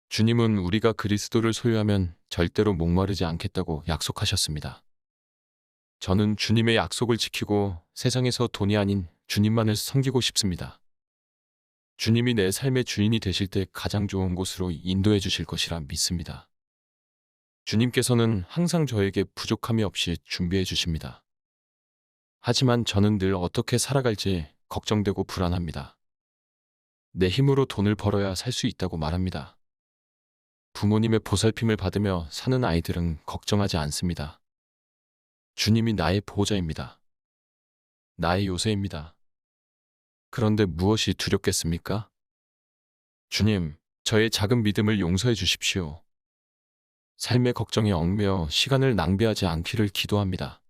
[SPEAKER 1] 주님은 우리가 그리스도를 소유하면 절대로 목마르지 않겠다고 약속하셨습니다. 저는 주님의 약속을 지키고 세상에서 돈이 아닌 주님만을 섬기고 싶습니다. 주님이 내 삶의 주인이 되실 때 가장 좋은 곳으로 인도해 주실 것이라 믿습니다. 주님께서는 항상 저에게 부족함이 없이 준비해 주십니다. 하지만 저는 늘 어떻게 살아갈지 걱정되고 불안합니다. 내 힘으로 돈을 벌어야 살 수 있다고 말합니다. 부모님의 보살핌을 받으며 사는 아이들은 걱정하지 않습니다. 주님이 나의 보호자입니다. 나의 요새입니다. 그런데 무엇이 두렵겠습니까? 주님, 저의 작은 믿음을 용서해 주십시오. 삶의 걱정에 얽매여 시간을 낭비하지 않기를 기도합니다.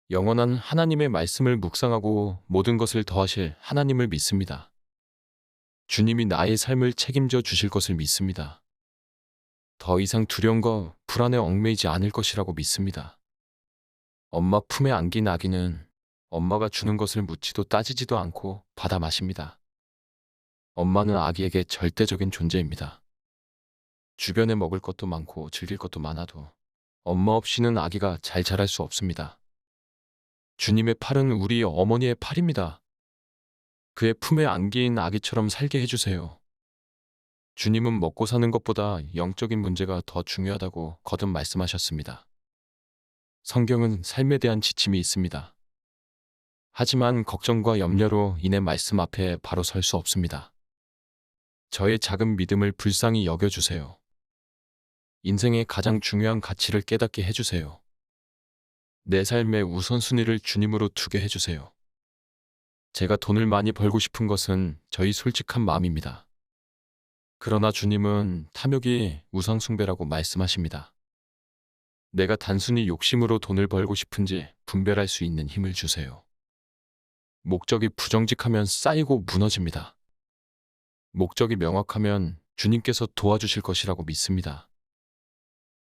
[SPEAKER 1] 영원한 하나님의 말씀을 묵상하고 모든 것을 더하실 하나님을 믿습니다. 주님이 나의 삶을 책임져 주실 것을 믿습니다. 더 이상 두려움과 불안에 얽매이지 않을 것이라고 믿습니다. 엄마 품에 안긴 아기는 엄마가 주는 것을 묻지도 따지지도 않고 받아 마십니다. 엄마는 아기에게 절대적인 존재입니다. 주변에 먹을 것도 많고 즐길 것도 많아도 엄마 없이는 아기가 잘 자랄 수 없습니다. 주님의 팔은 우리 어머니의 팔입니다. 그의 품에 안긴 아기처럼 살게 해주세요. 주님은 먹고 사는 것보다 영적인 문제가 더 중요하다고 거듭 말씀하셨습니다. 성경은 삶에 대한 지침이 있습니다. 하지만 걱정과 염려로 인해 말씀 앞에 바로 설 수 없습니다. 저의 작은 믿음을 불쌍히 여겨주세요. 인생의 가장 중요한 가치를 깨닫게 해주세요. 내 삶의 우선순위를 주님으로 두게 해주세요. 제가 돈을 많이 벌고 싶은 것은 저희 솔직한 마음입니다. 그러나 주님은 탐욕이 우상숭배라고 말씀하십니다. 내가 단순히 욕심으로 돈을 벌고 싶은지 분별할 수 있는 힘을 주세요. 목적이 부정직하면 쌓이고 무너집니다. 목적이 명확하면 주님께서 도와주실 것이라고 믿습니다.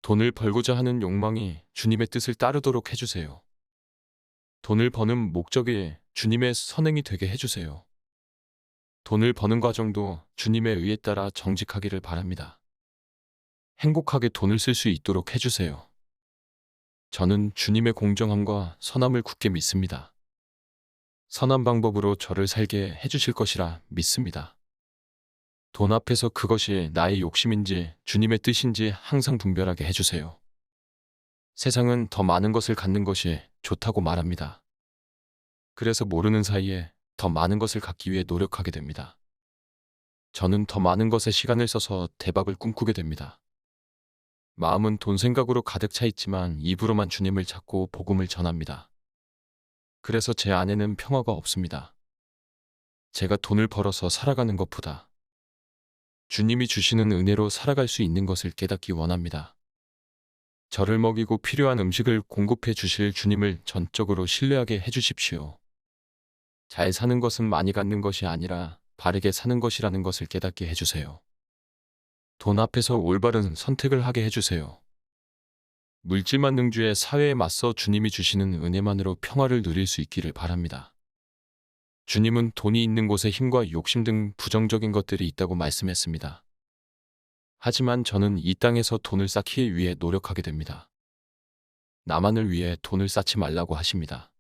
[SPEAKER 1] 돈을 벌고자 하는 욕망이 주님의 뜻을 따르도록 해주세요. 돈을 버는 목적이 주님의 선행이 되게 해주세요. 돈을 버는 과정도 주님의 의에 따라 정직하기를 바랍니다. 행복하게 돈을 쓸 수 있도록 해주세요. 저는 주님의 공정함과 선함을 굳게 믿습니다. 선한 방법으로 저를 살게 해주실 것이라 믿습니다. 돈 앞에서 그것이 나의 욕심인지 주님의 뜻인지 항상 분별하게 해주세요. 세상은 더 많은 것을 갖는 것이 좋다고 말합니다. 그래서 모르는 사이에 더 많은 것을 갖기 위해 노력하게 됩니다. 저는 더 많은 것에 시간을 써서 대박을 꿈꾸게 됩니다. 마음은 돈 생각으로 가득 차 있지만 입으로만 주님을 찾고 복음을 전합니다. 그래서 제 안에는 평화가 없습니다. 제가 돈을 벌어서 살아가는 것보다 주님이 주시는 은혜로 살아갈 수 있는 것을 깨닫기 원합니다. 저를 먹이고 필요한 음식을 공급해 주실 주님을 전적으로 신뢰하게 해주십시오. 잘 사는 것은 많이 갖는 것이 아니라 바르게 사는 것이라는 것을 깨닫게 해주세요. 돈 앞에서 올바른 선택을 하게 해주세요. 물질만 능주해 사회에 맞서 주님이 주시는 은혜만으로 평화를 누릴 수 있기를 바랍니다. 주님은 돈이 있는 곳에 힘과 욕심 등 부정적인 것들이 있다고 말씀했습니다. 하지만 저는 이 땅에서 돈을 쌓기 위해 노력하게 됩니다. 나만을 위해 돈을 쌓지 말라고 하십니다.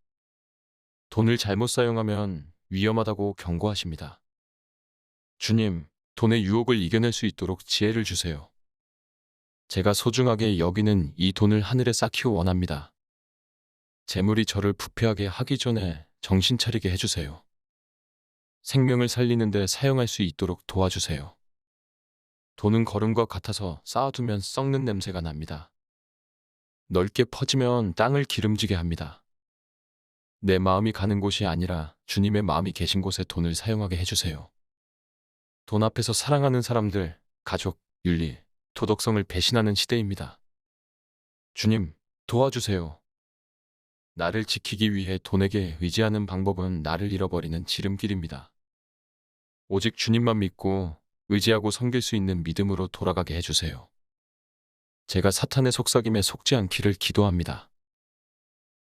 [SPEAKER 1] 돈을 잘못 사용하면 위험하다고 경고하십니다. 주님, 돈의 유혹을 이겨낼 수 있도록 지혜를 주세요. 제가 소중하게 여기는 이 돈을 하늘에 쌓기 원합니다. 재물이 저를 부패하게 하기 전에 정신 차리게 해주세요. 생명을 살리는 데 사용할 수 있도록 도와주세요. 돈은 거름과 같아서 쌓아두면 썩는 냄새가 납니다. 넓게 퍼지면 땅을 기름지게 합니다. 내 마음이 가는 곳이 아니라 주님의 마음이 계신 곳에 돈을 사용하게 해주세요. 돈 앞에서 사랑하는 사람들, 가족, 윤리, 도덕성을 배신하는 시대입니다. 주님, 도와주세요. 나를 지키기 위해 돈에게 의지하는 방법은 나를 잃어버리는 지름길입니다. 오직 주님만 믿고 의지하고 섬길 수 있는 믿음으로 돌아가게 해주세요. 제가 사탄의 속삭임에 속지 않기를 기도합니다.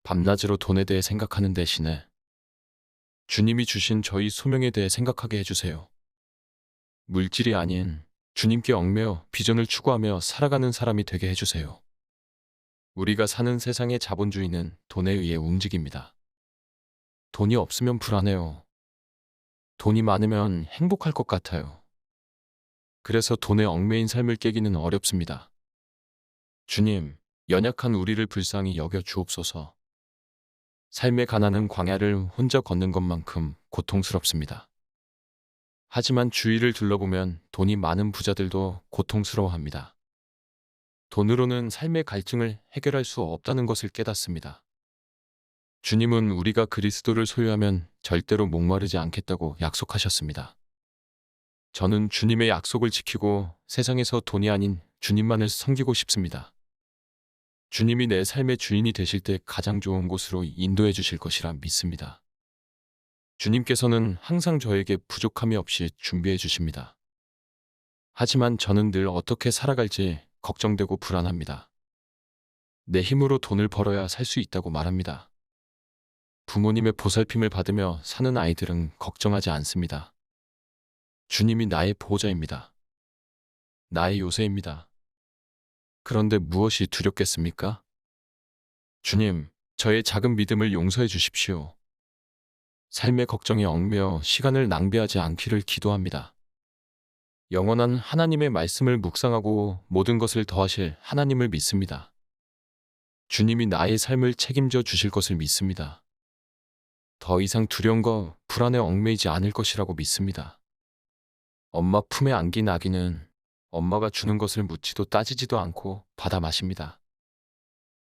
[SPEAKER 1] 밤낮으로 돈에 대해 생각하는 대신에 주님이 주신 저희 소명에 대해 생각하게 해주세요. 물질이 아닌 주님께 얽매여 비전을 추구하며 살아가는 사람이 되게 해주세요. 우리가 사는 세상의 자본주의는 돈에 의해 움직입니다. 돈이 없으면 불안해요. 돈이 많으면 행복할 것 같아요. 그래서 돈에 얽매인 삶을 깨기는 어렵습니다. 주님, 연약한 우리를 불쌍히 여겨 주옵소서. 삶의 가난한 광야를 혼자 걷는 것만큼 고통스럽습니다. 하지만 주위를 둘러보면 돈이 많은 부자들도 고통스러워합니다. 돈으로는 삶의 갈증을 해결할 수 없다는 것을 깨닫습니다. 주님은 우리가 그리스도를 소유하면 절대로 목마르지 않겠다고 약속하셨습니다. 저는 주님의 약속을 지키고 세상에서 돈이 아닌 주님만을 섬기고 싶습니다. 주님이 내 삶의 주인이 되실 때 가장 좋은 곳으로 인도해 주실 것이라 믿습니다. 주님께서는 항상 저에게 부족함이 없이 준비해 주십니다. 하지만 저는 늘 어떻게 살아갈지 걱정되고 불안합니다. 내 힘으로 돈을 벌어야 살 수 있다고 말합니다. 부모님의 보살핌을 받으며 사는 아이들은 걱정하지 않습니다. 주님이 나의 보호자입니다. 나의 요새입니다. 그런데 무엇이 두렵겠습니까? 주님, 저의 작은 믿음을 용서해 주십시오. 삶의 걱정에 얽매여 시간을 낭비하지 않기를 기도합니다. 영원한 하나님의 말씀을 묵상하고 모든 것을 더하실 하나님을 믿습니다. 주님이 나의 삶을 책임져 주실 것을 믿습니다. 더 이상 두려움과 불안에 얽매이지 않을 것이라고 믿습니다. 엄마 품에 안긴 아기는 엄마가 주는 것을 묻지도 따지지도 않고 받아 마십니다.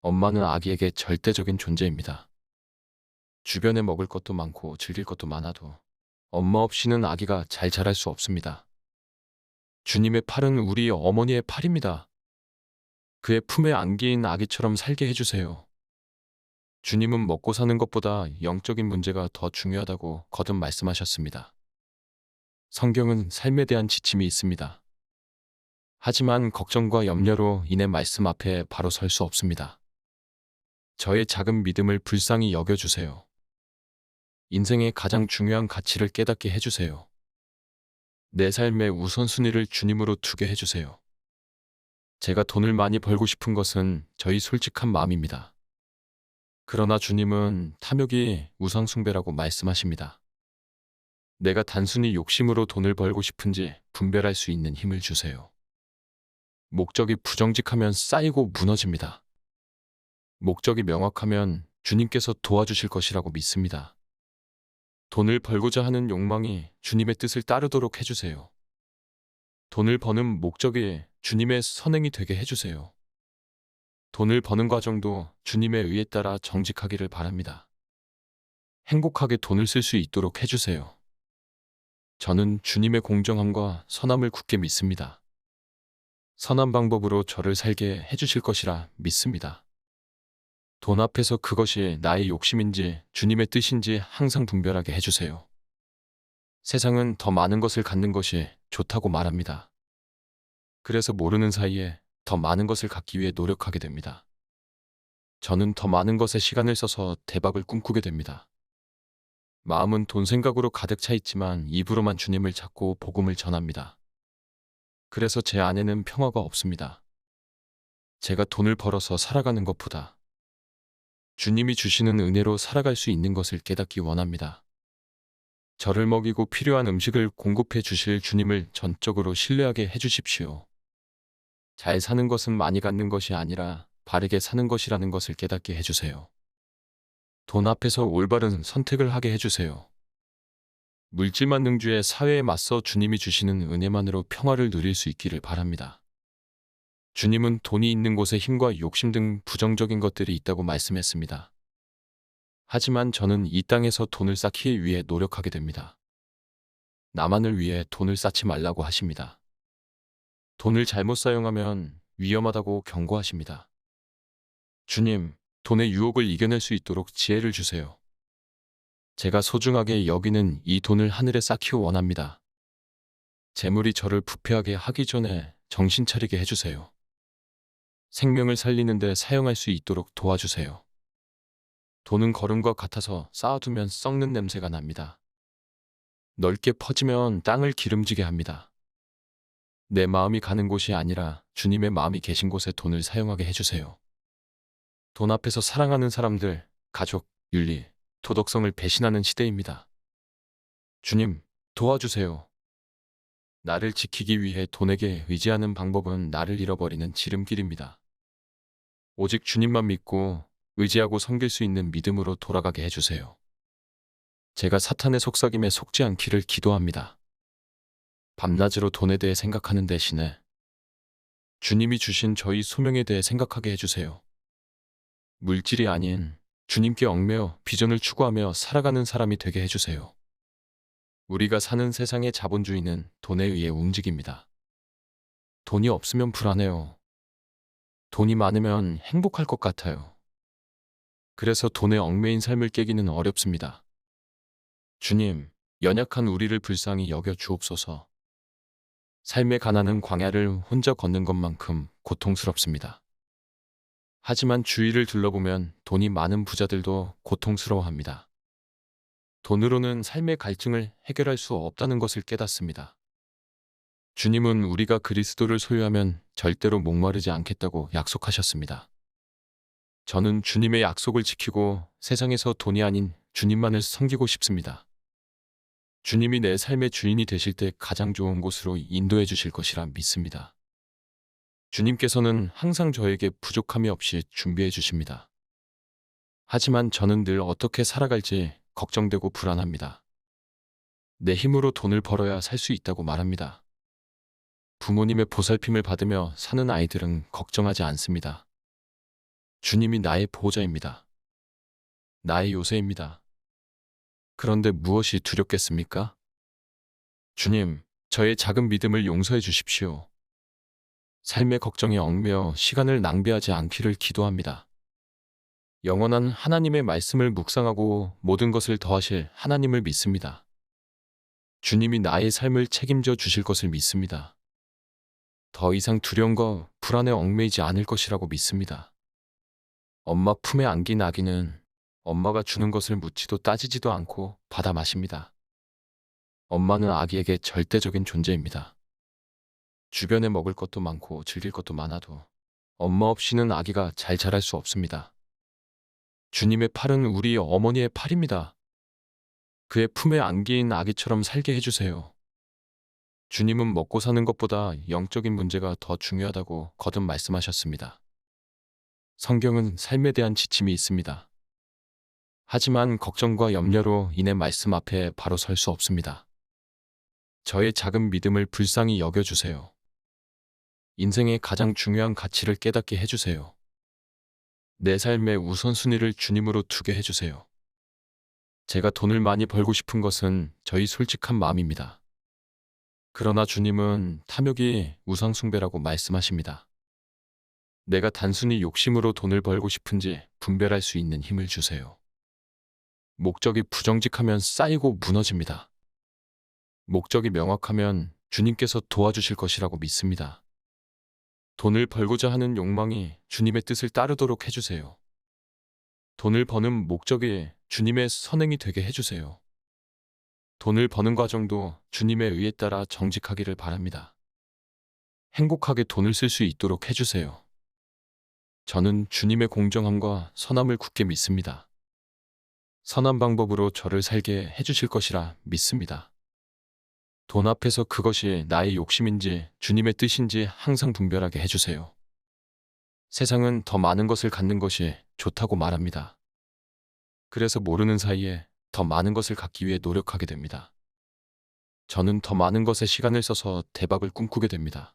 [SPEAKER 1] 엄마는 아기에게 절대적인 존재입니다. 주변에 먹을 것도 많고 즐길 것도 많아도 엄마 없이는 아기가 잘 자랄 수 없습니다. 주님의 팔은 우리 어머니의 팔입니다. 그의 품에 안긴 아기처럼 살게 해주세요. 주님은 먹고 사는 것보다 영적인 문제가 더 중요하다고 거듭 말씀하셨습니다. 성경은 삶에 대한 지침이 있습니다. 하지만 걱정과 염려로 인해 말씀 앞에 바로 설 수 없습니다. 저의 작은 믿음을 불쌍히 여겨주세요. 인생의 가장 중요한 가치를 깨닫게 해주세요. 내 삶의 우선순위를 주님으로 두게 해주세요. 제가 돈을 많이 벌고 싶은 것은 저희 솔직한 마음입니다. 그러나 주님은 탐욕이 우상숭배라고 말씀하십니다. 내가 단순히 욕심으로 돈을 벌고 싶은지 분별할 수 있는 힘을 주세요. 목적이 부정직하면 쌓이고 무너집니다. 목적이 명확하면 주님께서 도와주실 것이라고 믿습니다. 돈을 벌고자 하는 욕망이 주님의 뜻을 따르도록 해주세요. 돈을 버는 목적이 주님의 선행이 되게 해주세요. 돈을 버는 과정도 주님의 의에 따라 정직하기를 바랍니다. 행복하게 돈을 쓸 수 있도록 해주세요. 저는 주님의 공정함과 선함을 굳게 믿습니다. 선한 방법으로 저를 살게 해주실 것이라 믿습니다. 돈 앞에서 그것이 나의 욕심인지 주님의 뜻인지 항상 분별하게 해주세요. 세상은 더 많은 것을 갖는 것이 좋다고 말합니다. 그래서 모르는 사이에 더 많은 것을 갖기 위해 노력하게 됩니다. 저는 더 많은 것에 시간을 써서 대박을 꿈꾸게 됩니다. 마음은 돈 생각으로 가득 차 있지만 입으로만 주님을 찾고 복음을 전합니다. 그래서 제 안에는 평화가 없습니다. 제가 돈을 벌어서 살아가는 것보다 주님이 주시는 은혜로 살아갈 수 있는 것을 깨닫기 원합니다. 저를 먹이고 필요한 음식을 공급해 주실 주님을 전적으로 신뢰하게 해주십시오. 잘 사는 것은 많이 갖는 것이 아니라 바르게 사는 것이라는 것을 깨닫게 해주세요. 돈 앞에서 올바른 선택을 하게 해주세요. 물질만 능주의 사회에 맞서 주님이 주시는 은혜만으로 평화를 누릴 수 있기를 바랍니다. 주님은 돈이 있는 곳에 힘과 욕심 등 부정적인 것들이 있다고 말씀했습니다. 하지만 저는 이 땅에서 돈을 쌓기 위해 노력하게 됩니다. 나만을 위해 돈을 쌓지 말라고 하십니다. 돈을 잘못 사용하면 위험하다고 경고하십니다. 주님, 돈의 유혹을 이겨낼 수 있도록 지혜를 주세요. 제가 소중하게 여기는 이 돈을 하늘에 쌓기 원합니다. 재물이 저를 부패하게 하기 전에 정신 차리게 해주세요. 생명을 살리는 데 사용할 수 있도록 도와주세요. 돈은 거름과 같아서 쌓아두면 썩는 냄새가 납니다. 넓게 퍼지면 땅을 기름지게 합니다. 내 마음이 가는 곳이 아니라 주님의 마음이 계신 곳에 돈을 사용하게 해주세요. 돈 앞에서 사랑하는 사람들, 가족, 윤리, 도덕성을 배신하는 시대입니다. 주님, 도와주세요. 나를 지키기 위해 돈에게 의지하는 방법은 나를 잃어버리는 지름길입니다. 오직 주님만 믿고 의지하고 섬길 수 있는 믿음으로 돌아가게 해주세요. 제가 사탄의 속삭임에 속지 않기를 기도합니다. 밤낮으로 돈에 대해 생각하는 대신에 주님이 주신 저희 소명에 대해 생각하게 해주세요. 물질이 아닌 주님께 얽매여 비전을 추구하며 살아가는 사람이 되게 해주세요. 우리가 사는 세상의 자본주의는 돈에 의해 움직입니다. 돈이 없으면 불안해요. 돈이 많으면 행복할 것 같아요. 그래서 돈에 얽매인 삶을 깨기는 어렵습니다. 주님, 연약한 우리를 불쌍히 여겨 주옵소서. 삶의 가난은 광야를 혼자 걷는 것만큼 고통스럽습니다. 하지만 주위를 둘러보면 돈이 많은 부자들도 고통스러워합니다. 돈으로는 삶의 갈증을 해결할 수 없다는 것을 깨닫습니다. 주님은 우리가 그리스도를 소유하면 절대로 목마르지 않겠다고 약속하셨습니다. 저는 주님의 약속을 지키고 세상에서 돈이 아닌 주님만을 섬기고 싶습니다. 주님이 내 삶의 주인이 되실 때 가장 좋은 곳으로 인도해 주실 것이라 믿습니다. 주님께서는 항상 저에게 부족함이 없이 준비해 주십니다. 하지만 저는 늘 어떻게 살아갈지 걱정되고 불안합니다. 내 힘으로 돈을 벌어야 살 수 있다고 말합니다. 부모님의 보살핌을 받으며 사는 아이들은 걱정하지 않습니다. 주님이 나의 보호자입니다. 나의 요새입니다. 그런데 무엇이 두렵겠습니까? 주님, 저의 작은 믿음을 용서해 주십시오. 삶의 걱정에 얽매여 시간을 낭비하지 않기를 기도합니다. 영원한 하나님의 말씀을 묵상하고 모든 것을 더하실 하나님을 믿습니다. 주님이 나의 삶을 책임져 주실 것을 믿습니다. 더 이상 두려움과 불안에 얽매이지 않을 것이라고 믿습니다. 엄마 품에 안긴 아기는 엄마가 주는 것을 묻지도 따지지도 않고 받아 마십니다. 엄마는 아기에게 절대적인 존재입니다. 주변에 먹을 것도 많고 즐길 것도 많아도 엄마 없이는 아기가 잘 자랄 수 없습니다. 주님의 팔은 우리 어머니의 팔입니다. 그의 품에 안긴 아기처럼 살게 해주세요. 주님은 먹고 사는 것보다 영적인 문제가 더 중요하다고 거듭 말씀하셨습니다. 성경은 삶에 대한 지침이 있습니다. 하지만 걱정과 염려로 인해 말씀 앞에 바로 설 수 없습니다. 저의 작은 믿음을 불쌍히 여겨주세요. 인생의 가장 중요한 가치를 깨닫게 해주세요. 내 삶의 우선순위를 주님으로 두게 해주세요. 제가 돈을 많이 벌고 싶은 것은 저희 솔직한 마음입니다. 그러나 주님은 탐욕이 우상숭배라고 말씀하십니다. 내가 단순히 욕심으로 돈을 벌고 싶은지 분별할 수 있는 힘을 주세요. 목적이 부정직하면 쌓이고 무너집니다. 목적이 명확하면 주님께서 도와주실 것이라고 믿습니다. 돈을 벌고자 하는 욕망이 주님의 뜻을 따르도록 해주세요. 돈을 버는 목적이 주님의 선행이 되게 해주세요. 돈을 버는 과정도 주님의 의에 따라 정직하기를 바랍니다. 행복하게 돈을 쓸 수 있도록 해주세요. 저는 주님의 공정함과 선함을 굳게 믿습니다. 선한 방법으로 저를 살게 해주실 것이라 믿습니다. 돈 앞에서 그것이 나의 욕심인지 주님의 뜻인지 항상 분별하게 해주세요. 세상은 더 많은 것을 갖는 것이 좋다고 말합니다. 그래서 모르는 사이에 더 많은 것을 갖기 위해 노력하게 됩니다. 저는 더 많은 것에 시간을 써서 대박을 꿈꾸게 됩니다.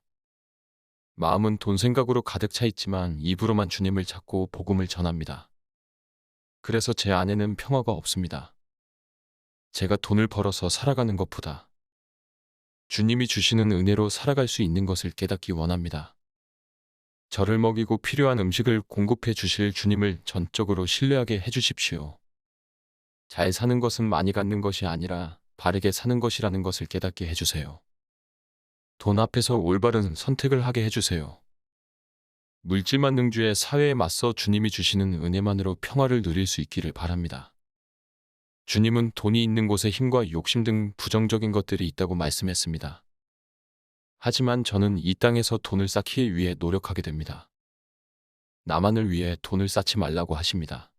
[SPEAKER 1] 마음은 돈 생각으로 가득 차 있지만 입으로만 주님을 찾고 복음을 전합니다. 그래서 제 안에는 평화가 없습니다. 제가 돈을 벌어서 살아가는 것보다 주님이 주시는 은혜로 살아갈 수 있는 것을 깨닫기 원합니다. 저를 먹이고 필요한 음식을 공급해 주실 주님을 전적으로 신뢰하게 해주십시오. 잘 사는 것은 많이 갖는 것이 아니라 바르게 사는 것이라는 것을 깨닫게 해주세요. 돈 앞에서 올바른 선택을 하게 해주세요. 물질만 능주의 사회에 맞서 주님이 주시는 은혜만으로 평화를 누릴 수 있기를 바랍니다. 주님은 돈이 있는 곳에 힘과 욕심 등 부정적인 것들이 있다고 말씀했습니다. 하지만 저는 이 땅에서 돈을 쌓기 위해 노력하게 됩니다. 나만을 위해 돈을 쌓지 말라고 하십니다.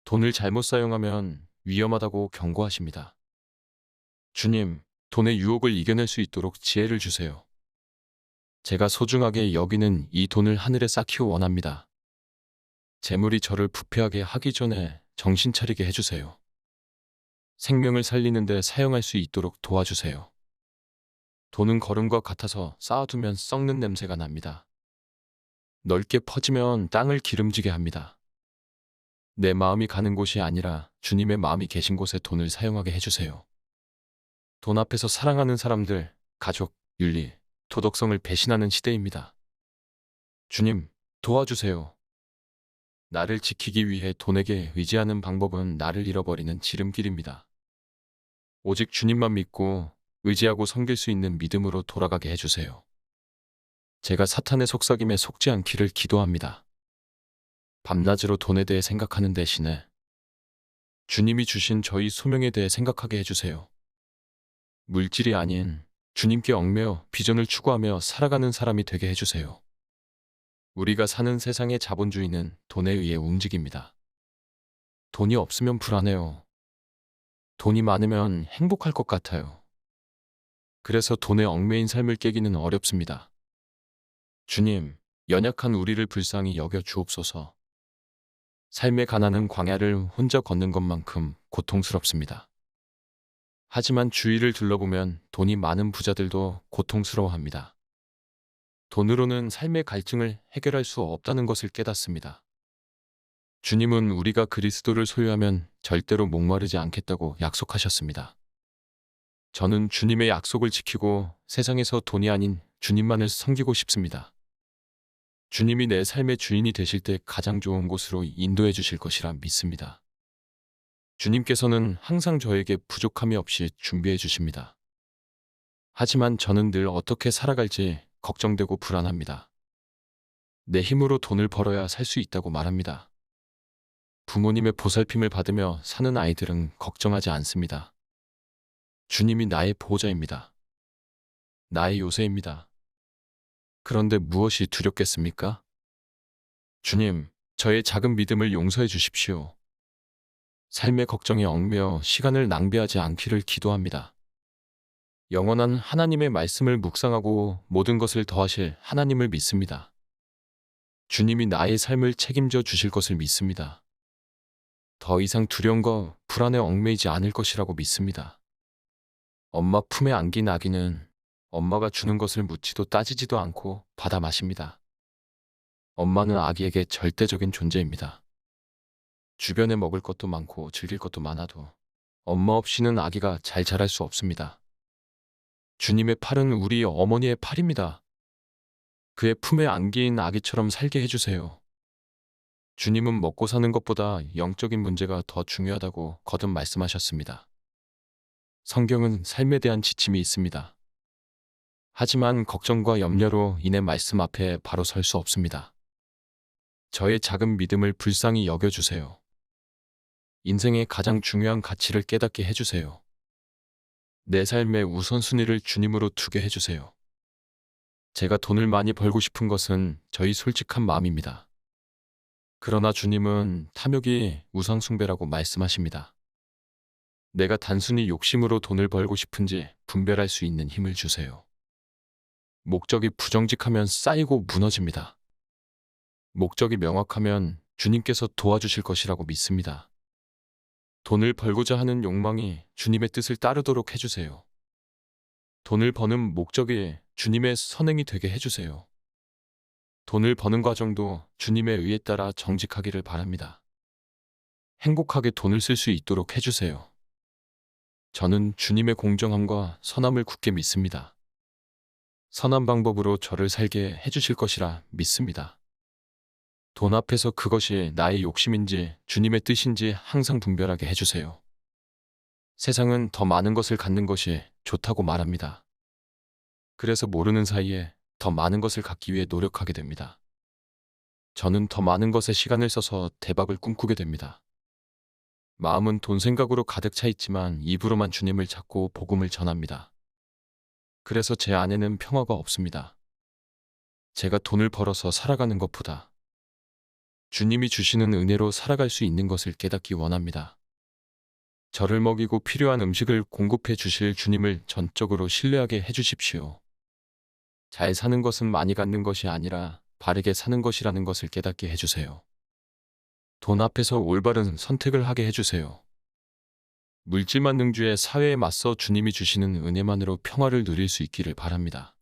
[SPEAKER 1] 돈을 잘못 사용하면 위험하다고 경고하십니다. 주님, 돈의 유혹을 이겨낼 수 있도록 지혜를 주세요. 제가 소중하게 여기는 이 돈을 하늘에 쌓기 원합니다. 재물이 저를 부패하게 하기 전에 정신 차리게 해주세요. 생명을 살리는 데 사용할 수 있도록 도와주세요. 돈은 거름과 같아서 쌓아두면 썩는 냄새가 납니다. 넓게 퍼지면 땅을 기름지게 합니다. 내 마음이 가는 곳이 아니라 주님의 마음이 계신 곳에 돈을 사용하게 해주세요. 돈 앞에서 사랑하는 사람들, 가족, 윤리, 도덕성을 배신하는 시대입니다. 주님, 도와주세요. 나를 지키기 위해 돈에게 의지하는 방법은 나를 잃어버리는 지름길입니다. 오직 주님만 믿고 의지하고 섬길 수 있는 믿음으로 돌아가게 해주세요. 제가 사탄의 속삭임에 속지 않기를 기도합니다. 밤낮으로 돈에 대해 생각하는 대신에 주님이 주신 저희 소명에 대해 생각하게 해주세요. 물질이 아닌 주님께 얽매여 비전을 추구하며 살아가는 사람이 되게 해주세요. 우리가 사는 세상의 자본주의는 돈에 의해 움직입니다. 돈이 없으면 불안해요. 돈이 많으면 행복할 것 같아요. 그래서 돈에 얽매인 삶을 깨기는 어렵습니다. 주님, 연약한 우리를 불쌍히 여겨 주옵소서. 삶의 가난은 광야를 혼자 걷는 것만큼 고통스럽습니다. 하지만 주위를 둘러보면 돈이 많은 부자들도 고통스러워합니다. 돈으로는 삶의 갈증을 해결할 수 없다는 것을 깨닫습니다. 주님은 우리가 그리스도를 소유하면 절대로 목마르지 않겠다고 약속하셨습니다. 저는 주님의 약속을 지키고 세상에서 돈이 아닌 주님만을 섬기고 싶습니다. 주님이 내 삶의 주인이 되실 때 가장 좋은 곳으로 인도해 주실 것이라 믿습니다. 주님께서는 항상 저에게 부족함이 없이 준비해 주십니다. 하지만 저는 늘 어떻게 살아갈지 걱정되고 불안합니다. 내 힘으로 돈을 벌어야 살 수 있다고 말합니다. 부모님의 보살핌을 받으며 사는 아이들은 걱정하지 않습니다. 주님이 나의 보호자입니다. 나의 요새입니다. 그런데 무엇이 두렵겠습니까? 주님, 저의 작은 믿음을 용서해 주십시오. 삶의 걱정에 얽매여 시간을 낭비하지 않기를 기도합니다. 영원한 하나님의 말씀을 묵상하고 모든 것을 더하실 하나님을 믿습니다. 주님이 나의 삶을 책임져 주실 것을 믿습니다. 더 이상 두려움과 불안에 얽매이지 않을 것이라고 믿습니다. 엄마 품에 안긴 아기는 엄마가 주는 것을 묻지도 따지지도 않고 받아 마십니다. 엄마는 아기에게 절대적인 존재입니다. 주변에 먹을 것도 많고 즐길 것도 많아도 엄마 없이는 아기가 잘 자랄 수 없습니다. 주님의 팔은 우리 어머니의 팔입니다. 그의 품에 안긴 아기처럼 살게 해주세요. 주님은 먹고 사는 것보다 영적인 문제가 더 중요하다고 거듭 말씀하셨습니다. 성경은 삶에 대한 지침이 있습니다. 하지만 걱정과 염려로 인해 말씀 앞에 바로 설 수 없습니다. 저의 작은 믿음을 불쌍히 여겨주세요. 인생의 가장 중요한 가치를 깨닫게 해주세요. 내 삶의 우선순위를 주님으로 두게 해주세요. 제가 돈을 많이 벌고 싶은 것은 저희 솔직한 마음입니다. 그러나 주님은 탐욕이 우상숭배라고 말씀하십니다. 내가 단순히 욕심으로 돈을 벌고 싶은지 분별할 수 있는 힘을 주세요. 목적이 부정직하면 쌓이고 무너집니다. 목적이 명확하면 주님께서 도와주실 것이라고 믿습니다. 돈을 벌고자 하는 욕망이 주님의 뜻을 따르도록 해주세요. 돈을 버는 목적이 주님의 선행이 되게 해주세요. 돈을 버는 과정도 주님의 의에 따라 정직하기를 바랍니다. 행복하게 돈을 쓸 수 있도록 해주세요. 저는 주님의 공정함과 선함을 굳게 믿습니다. 선한 방법으로 저를 살게 해주실 것이라 믿습니다. 돈 앞에서 그것이 나의 욕심인지 주님의 뜻인지 항상 분별하게 해주세요. 세상은 더 많은 것을 갖는 것이 좋다고 말합니다. 그래서 모르는 사이에 더 많은 것을 갖기 위해 노력하게 됩니다. 저는 더 많은 것에 시간을 써서 대박을 꿈꾸게 됩니다. 마음은 돈 생각으로 가득 차 있지만 입으로만 주님을 찾고 복음을 전합니다. 그래서 제 안에는 평화가 없습니다. 제가 돈을 벌어서 살아가는 것보다 주님이 주시는 은혜로 살아갈 수 있는 것을 깨닫기 원합니다. 저를 먹이고 필요한 음식을 공급해 주실 주님을 전적으로 신뢰하게 해주십시오. 잘 사는 것은 많이 갖는 것이 아니라 바르게 사는 것이라는 것을 깨닫게 해주세요. 돈 앞에서 올바른 선택을 하게 해주세요. 물질만 능주의 사회에 맞서 주님이 주시는 은혜만으로 평화를 누릴 수 있기를 바랍니다.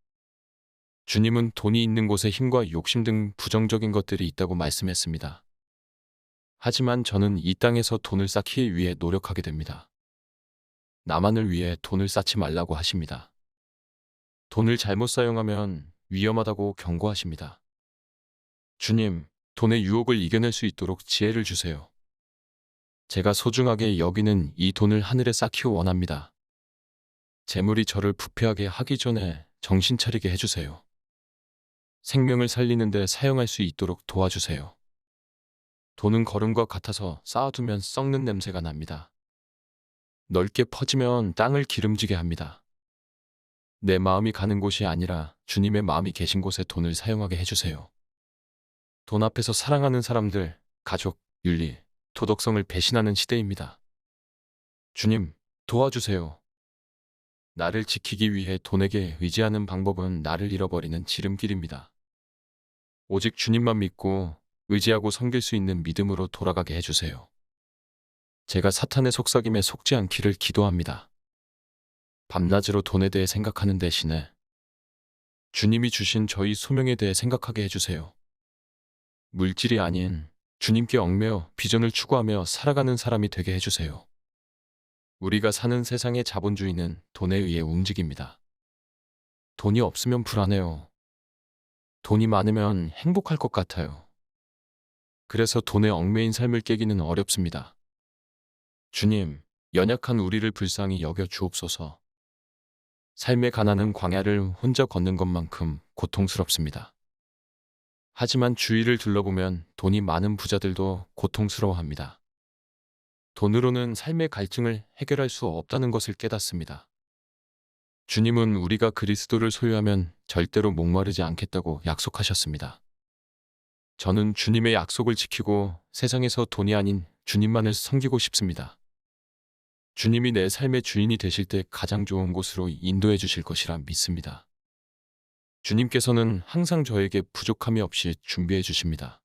[SPEAKER 1] 주님은 돈이 있는 곳에 힘과 욕심 등 부정적인 것들이 있다고 말씀했습니다. 하지만 저는 이 땅에서 돈을 쌓기 위해 노력하게 됩니다. 나만을 위해 돈을 쌓지 말라고 하십니다. 돈을 잘못 사용하면 위험하다고 경고하십니다. 주님, 돈의 유혹을 이겨낼 수 있도록 지혜를 주세요. 제가 소중하게 여기는 이 돈을 하늘에 쌓기 원합니다. 재물이 저를 부패하게 하기 전에 정신 차리게 해주세요. 생명을 살리는데 사용할 수 있도록 도와주세요. 돈은 거름과 같아서 쌓아두면 썩는 냄새가 납니다. 넓게 퍼지면 땅을 기름지게 합니다. 내 마음이 가는 곳이 아니라 주님의 마음이 계신 곳에 돈을 사용하게 해주세요. 돈 앞에서 사랑하는 사람들, 가족, 윤리, 도덕성을 배신하는 시대입니다. 주님, 도와주세요. 나를 지키기 위해 돈에게 의지하는 방법은 나를 잃어버리는 지름길입니다. 오직 주님만 믿고 의지하고 섬길 수 있는 믿음으로 돌아가게 해주세요. 제가 사탄의 속삭임에 속지 않기를 기도합니다. 밤낮으로 돈에 대해 생각하는 대신에 주님이 주신 저희 소명에 대해 생각하게 해주세요. 물질이 아닌 주님께 얽매여 비전을 추구하며 살아가는 사람이 되게 해주세요. 우리가 사는 세상의 자본주의는 돈에 의해 움직입니다. 돈이 없으면 불안해요. 돈이 많으면 행복할 것 같아요. 그래서 돈에 얽매인 삶을 깨기는 어렵습니다. 주님, 연약한 우리를 불쌍히 여겨 주옵소서. 삶의 가난은 광야를 혼자 걷는 것만큼 고통스럽습니다. 하지만 주위를 둘러보면 돈이 많은 부자들도 고통스러워합니다. 돈으로는 삶의 갈증을 해결할 수 없다는 것을 깨닫습니다. 주님은 우리가 그리스도를 소유하면 절대로 목마르지 않겠다고 약속하셨습니다. 저는 주님의 약속을 지키고 세상에서 돈이 아닌 주님만을 섬기고 싶습니다. 주님이 내 삶의 주인이 되실 때 가장 좋은 곳으로 인도해 주실 것이라 믿습니다. 주님께서는 항상 저에게 부족함이 없이 준비해 주십니다.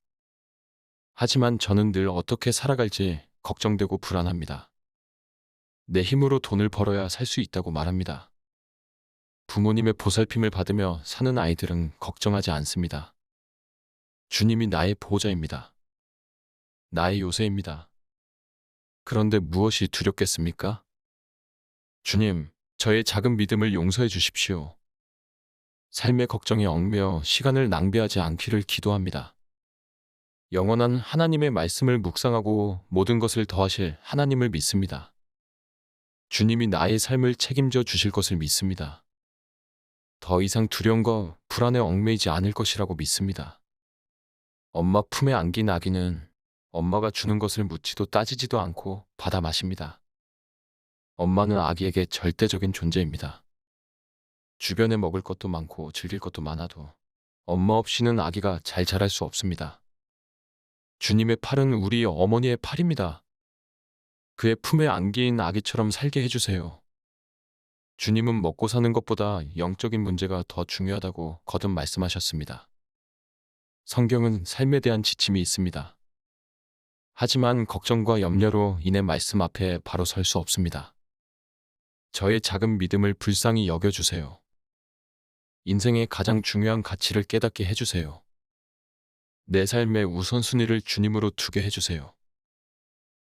[SPEAKER 1] 하지만 저는 늘 어떻게 살아갈지 걱정되고 불안합니다. 내 힘으로 돈을 벌어야 살 수 있다고 말합니다. 부모님의 보살핌을 받으며 사는 아이들은 걱정하지 않습니다. 주님이 나의 보호자입니다. 나의 요새입니다. 그런데 무엇이 두렵겠습니까? 주님, 저의 작은 믿음을 용서해 주십시오. 삶의 걱정에 얽매여 시간을 낭비하지 않기를 기도합니다. 영원한 하나님의 말씀을 묵상하고 모든 것을 더하실 하나님을 믿습니다. 주님이 나의 삶을 책임져 주실 것을 믿습니다. 더 이상 두려움과 불안에 얽매이지 않을 것이라고 믿습니다. 엄마 품에 안긴 아기는 엄마가 주는 것을 묻지도 따지지도 않고 받아 마십니다. 엄마는 아기에게 절대적인 존재입니다. 주변에 먹을 것도 많고 즐길 것도 많아도 엄마 없이는 아기가 잘 자랄 수 없습니다. 주님의 팔은 우리 어머니의 팔입니다. 그의 품에 안긴 아기처럼 살게 해주세요. 주님은 먹고 사는 것보다 영적인 문제가 더 중요하다고 거듭 말씀하셨습니다. 성경은 삶에 대한 지침이 있습니다. 하지만 걱정과 염려로 인해 말씀 앞에 바로 설 수 없습니다. 저의 작은 믿음을 불쌍히 여겨주세요. 인생의 가장 중요한 가치를 깨닫게 해주세요. 내 삶의 우선순위를 주님으로 두게 해주세요.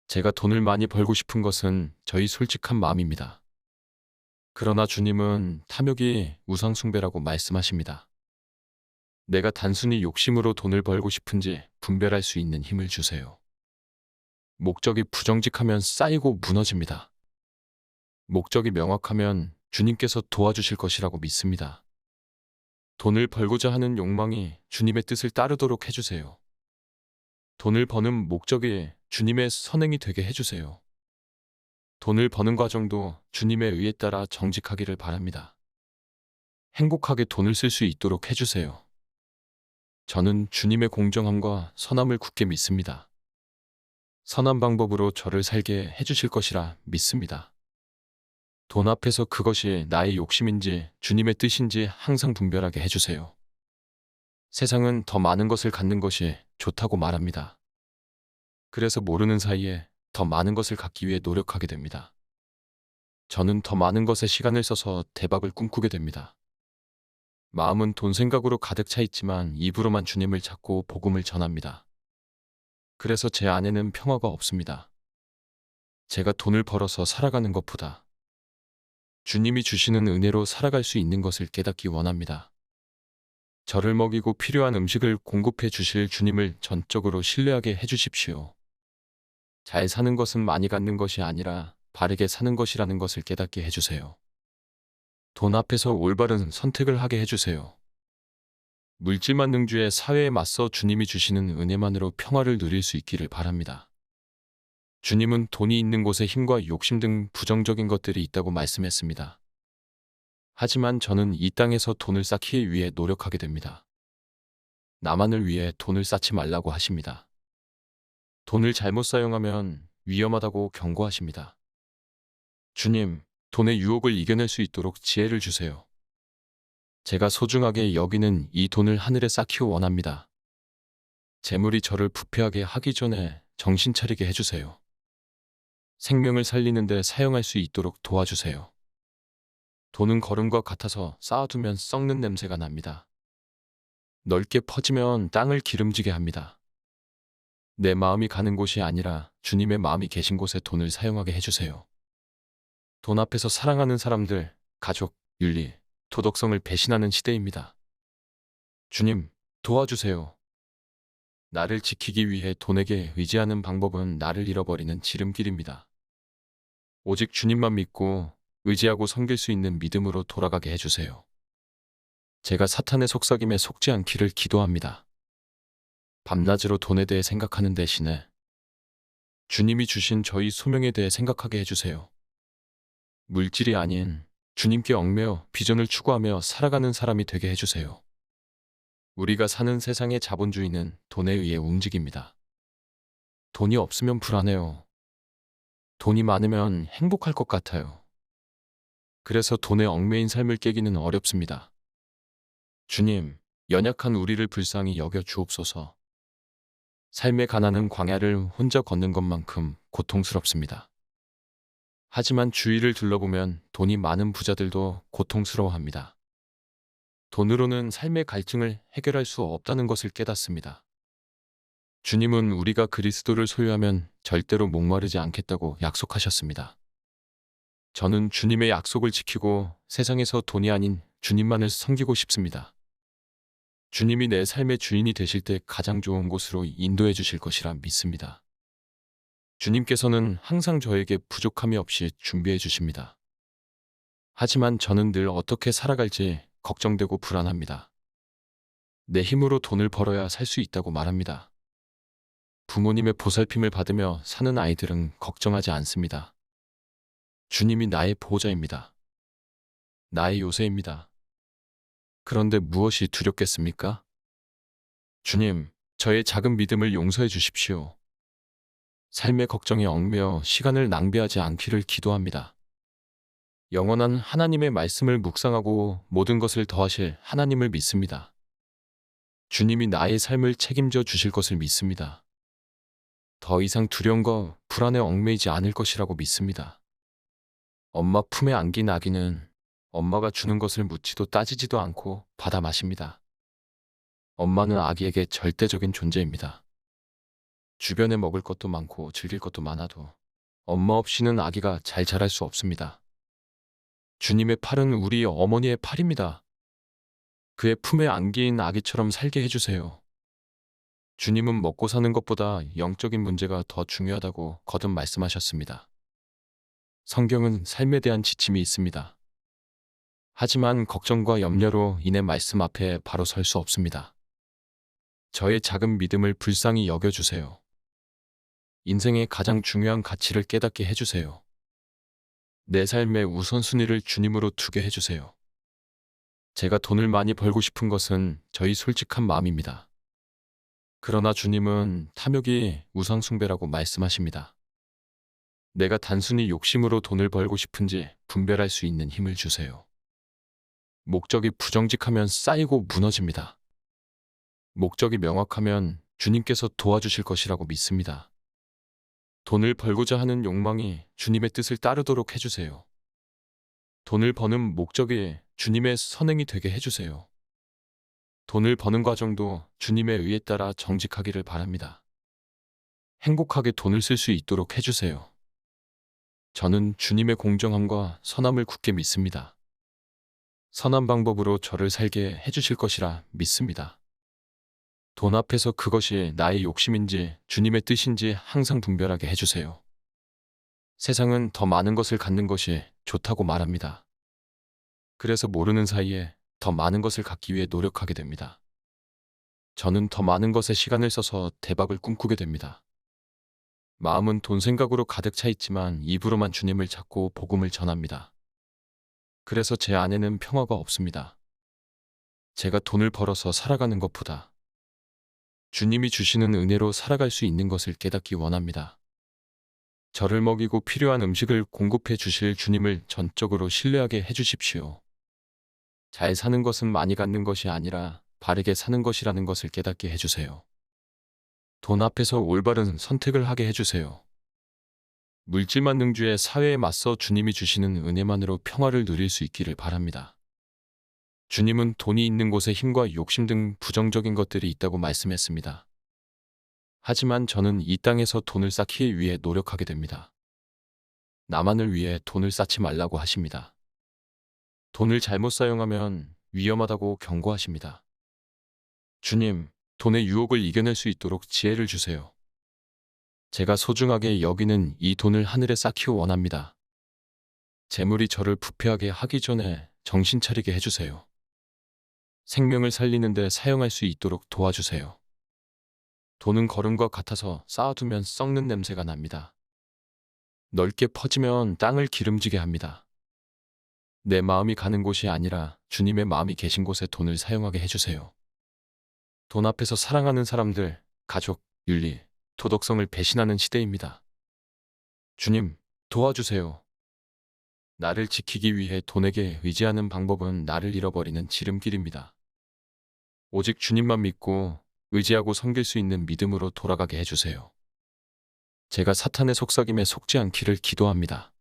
[SPEAKER 1] 제가 돈을 많이 벌고 싶은 것은 저희 솔직한 마음입니다. 그러나 주님은 탐욕이 우상숭배라고 말씀하십니다. 내가 단순히 욕심으로 돈을 벌고 싶은지 분별할 수 있는 힘을 주세요. 목적이 부정직하면 쌓이고 무너집니다. 목적이 명확하면 주님께서 도와주실 것이라고 믿습니다. 돈을 벌고자 하는 욕망이 주님의 뜻을 따르도록 해주세요. 돈을 버는 목적이 주님의 선행이 되게 해주세요. 돈을 버는 과정도 주님의 의에 따라 정직하기를 바랍니다. 행복하게 돈을 쓸 수 있도록 해주세요. 저는 주님의 공정함과 선함을 굳게 믿습니다. 선한 방법으로 저를 살게 해주실 것이라 믿습니다. 돈 앞에서 그것이 나의 욕심인지 주님의 뜻인지 항상 분별하게 해주세요. 세상은 더 많은 것을 갖는 것이 좋다고 말합니다. 그래서 모르는 사이에 더 많은 것을 갖기 위해 노력하게 됩니다. 저는 더 많은 것에 시간을 써서 대박을 꿈꾸게 됩니다. 마음은 돈 생각으로 가득 차 있지만 입으로만 주님을 찾고 복음을 전합니다. 그래서 제 안에는 평화가 없습니다. 제가 돈을 벌어서 살아가는 것보다 주님이 주시는 은혜로 살아갈 수 있는 것을 깨닫기 원합니다. 저를 먹이고 필요한 음식을 공급해 주실 주님을 전적으로 신뢰하게 해주십시오. 잘 사는 것은 많이 갖는 것이 아니라 바르게 사는 것이라는 것을 깨닫게 해주세요. 돈 앞에서 올바른 선택을 하게 해주세요. 물질만능주의 사회에 맞서 주님이 주시는 은혜만으로 평화를 누릴 수 있기를 바랍니다. 주님은 돈이 있는 곳에 힘과 욕심 등 부정적인 것들이 있다고 말씀했습니다. 하지만 저는 이 땅에서 돈을 쌓기 위해 노력하게 됩니다. 나만을 위해 돈을 쌓지 말라고 하십니다. 돈을 잘못 사용하면 위험하다고 경고하십니다. 주님, 돈의 유혹을 이겨낼 수 있도록 지혜를 주세요. 제가 소중하게 여기는 이 돈을 하늘에 쌓기를 원합니다. 재물이 저를 부패하게 하기 전에 정신 차리게 해주세요. 생명을 살리는데 사용할 수 있도록 도와주세요. 돈은 거름과 같아서 쌓아두면 썩는 냄새가 납니다. 넓게 퍼지면 땅을 기름지게 합니다. 내 마음이 가는 곳이 아니라 주님의 마음이 계신 곳에 돈을 사용하게 해주세요. 돈 앞에서 사랑하는 사람들, 가족, 윤리, 도덕성을 배신하는 시대입니다. 주님, 도와주세요. 나를 지키기 위해 돈에게 의지하는 방법은 나를 잃어버리는 지름길입니다. 오직 주님만 믿고 의지하고 섬길 수 있는 믿음으로 돌아가게 해주세요. 제가 사탄의 속삭임에 속지 않기를 기도합니다. 밤낮으로 돈에 대해 생각하는 대신에 주님이 주신 저희 소명에 대해 생각하게 해주세요. 물질이 아닌 주님께 얽매여 비전을 추구하며 살아가는 사람이 되게 해주세요. 우리가 사는 세상의 자본주의는 돈에 의해 움직입니다. 돈이 없으면 불안해요. 돈이 많으면 행복할 것 같아요. 그래서 돈에 얽매인 삶을 깨기는 어렵습니다. 주님, 연약한 우리를 불쌍히 여겨 주옵소서. 삶의 가난은 광야를 혼자 걷는 것만큼 고통스럽습니다. 하지만 주위를 둘러보면 돈이 많은 부자들도 고통스러워합니다. 돈으로는 삶의 갈증을 해결할 수 없다는 것을 깨닫습니다. 주님은 우리가 그리스도를 소유하면 절대로 목마르지 않겠다고 약속하셨습니다. 저는 주님의 약속을 지키고 세상에서 돈이 아닌 주님만을 섬기고 싶습니다. 주님이 내 삶의 주인이 되실 때 가장 좋은 곳으로 인도해 주실 것이라 믿습니다. 주님께서는 항상 저에게 부족함이 없이 준비해 주십니다. 하지만 저는 늘 어떻게 살아갈지 걱정되고 불안합니다. 내 힘으로 돈을 벌어야 살 수 있다고 말합니다. 부모님의 보살핌을 받으며 사는 아이들은 걱정하지 않습니다. 주님이 나의 보호자입니다. 나의 요새입니다. 그런데 무엇이 두렵겠습니까? 주님, 저의 작은 믿음을 용서해 주십시오. 삶의 걱정에 얽매여 시간을 낭비하지 않기를 기도합니다. 영원한 하나님의 말씀을 묵상하고 모든 것을 더하실 하나님을 믿습니다. 주님이 나의 삶을 책임져 주실 것을 믿습니다. 더 이상 두려움과 불안에 얽매이지 않을 것이라고 믿습니다. 엄마 품에 안긴 아기는 엄마가 주는 것을 묻지도 따지지도 않고 받아 마십니다. 엄마는 아기에게 절대적인 존재입니다. 주변에 먹을 것도 많고 즐길 것도 많아도 엄마 없이는 아기가 잘 자랄 수 없습니다. 주님의 팔은 우리 어머니의 팔입니다. 그의 품에 안긴 아기처럼 살게 해주세요. 주님은 먹고 사는 것보다 영적인 문제가 더 중요하다고 거듭 말씀하셨습니다. 성경은 삶에 대한 지침이 있습니다. 하지만 걱정과 염려로 인해 말씀 앞에 바로 설 수 없습니다. 저의 작은 믿음을 불쌍히 여겨주세요. 인생의 가장 중요한 가치를 깨닫게 해주세요. 내 삶의 우선순위를 주님으로 두게 해주세요. 제가 돈을 많이 벌고 싶은 것은 저희 솔직한 마음입니다. 그러나 주님은 탐욕이 우상숭배라고 말씀하십니다. 내가 단순히 욕심으로 돈을 벌고 싶은지 분별할 수 있는 힘을 주세요. 목적이 부정직하면 쌓이고 무너집니다. 목적이 명확하면 주님께서 도와주실 것이라고 믿습니다. 돈을 벌고자 하는 욕망이 주님의 뜻을 따르도록 해주세요. 돈을 버는 목적이 주님의 선행이 되게 해주세요. 돈을 버는 과정도 주님의 의에 따라 정직하기를 바랍니다. 행복하게 돈을 쓸 수 있도록 해주세요. 저는 주님의 공정함과 선함을 굳게 믿습니다. 선한 방법으로 저를 살게 해주실 것이라 믿습니다. 돈 앞에서 그것이 나의 욕심인지 주님의 뜻인지 항상 분별하게 해주세요. 세상은 더 많은 것을 갖는 것이 좋다고 말합니다. 그래서 모르는 사이에 더 많은 것을 갖기 위해 노력하게 됩니다. 저는 더 많은 것에 시간을 써서 대박을 꿈꾸게 됩니다. 마음은 돈 생각으로 가득 차 있지만 입으로만 주님을 찾고 복음을 전합니다. 그래서 제 안에는 평화가 없습니다. 제가 돈을 벌어서 살아가는 것보다 주님이 주시는 은혜로 살아갈 수 있는 것을 깨닫기 원합니다. 저를 먹이고 필요한 음식을 공급해 주실 주님을 전적으로 신뢰하게 해주십시오. 잘 사는 것은 많이 갖는 것이 아니라 바르게 사는 것이라는 것을 깨닫게 해주세요. 돈 앞에서 올바른 선택을 하게 해주세요. 물질 만능주의 사회에 맞서 주님이 주시는 은혜만으로 평화를 누릴 수 있기를 바랍니다. 주님은 돈이 있는 곳에 힘과 욕심 등 부정적인 것들이 있다고 말씀했습니다. 하지만 저는 이 땅에서 돈을 쌓기 위해 노력하게 됩니다. 나만을 위해 돈을 쌓지 말라고 하십니다. 돈을 잘못 사용하면 위험하다고 경고하십니다. 주님, 돈의 유혹을 이겨낼 수 있도록 지혜를 주세요. 제가 소중하게 여기는 이 돈을 하늘에 쌓기 원합니다. 재물이 저를 부패하게 하기 전에 정신 차리게 해주세요. 생명을 살리는 데 사용할 수 있도록 도와주세요. 돈은 거름과 같아서 쌓아두면 썩는 냄새가 납니다. 넓게 퍼지면 땅을 기름지게 합니다. 내 마음이 가는 곳이 아니라 주님의 마음이 계신 곳에 돈을 사용하게 해주세요. 돈 앞에서 사랑하는 사람들, 가족, 윤리, 도덕성을 배신하는 시대입니다. 주님, 도와주세요. 나를 지키기 위해 돈에게 의지하는 방법은 나를 잃어버리는 지름길입니다. 오직 주님만 믿고 의지하고 섬길 수 있는 믿음으로 돌아가게 해주세요. 제가 사탄의 속삭임에 속지 않기를 기도합니다.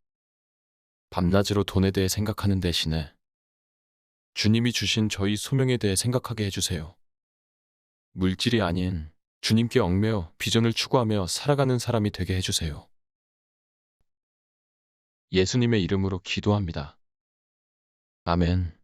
[SPEAKER 1] 밤낮으로 돈에 대해 생각하는 대신에 주님이 주신 저희 소명에 대해 생각하게 해주세요. 물질이 아닌 주님께 얽매여 비전을 추구하며 살아가는 사람이 되게 해주세요. 예수님의 이름으로 기도합니다. 아멘.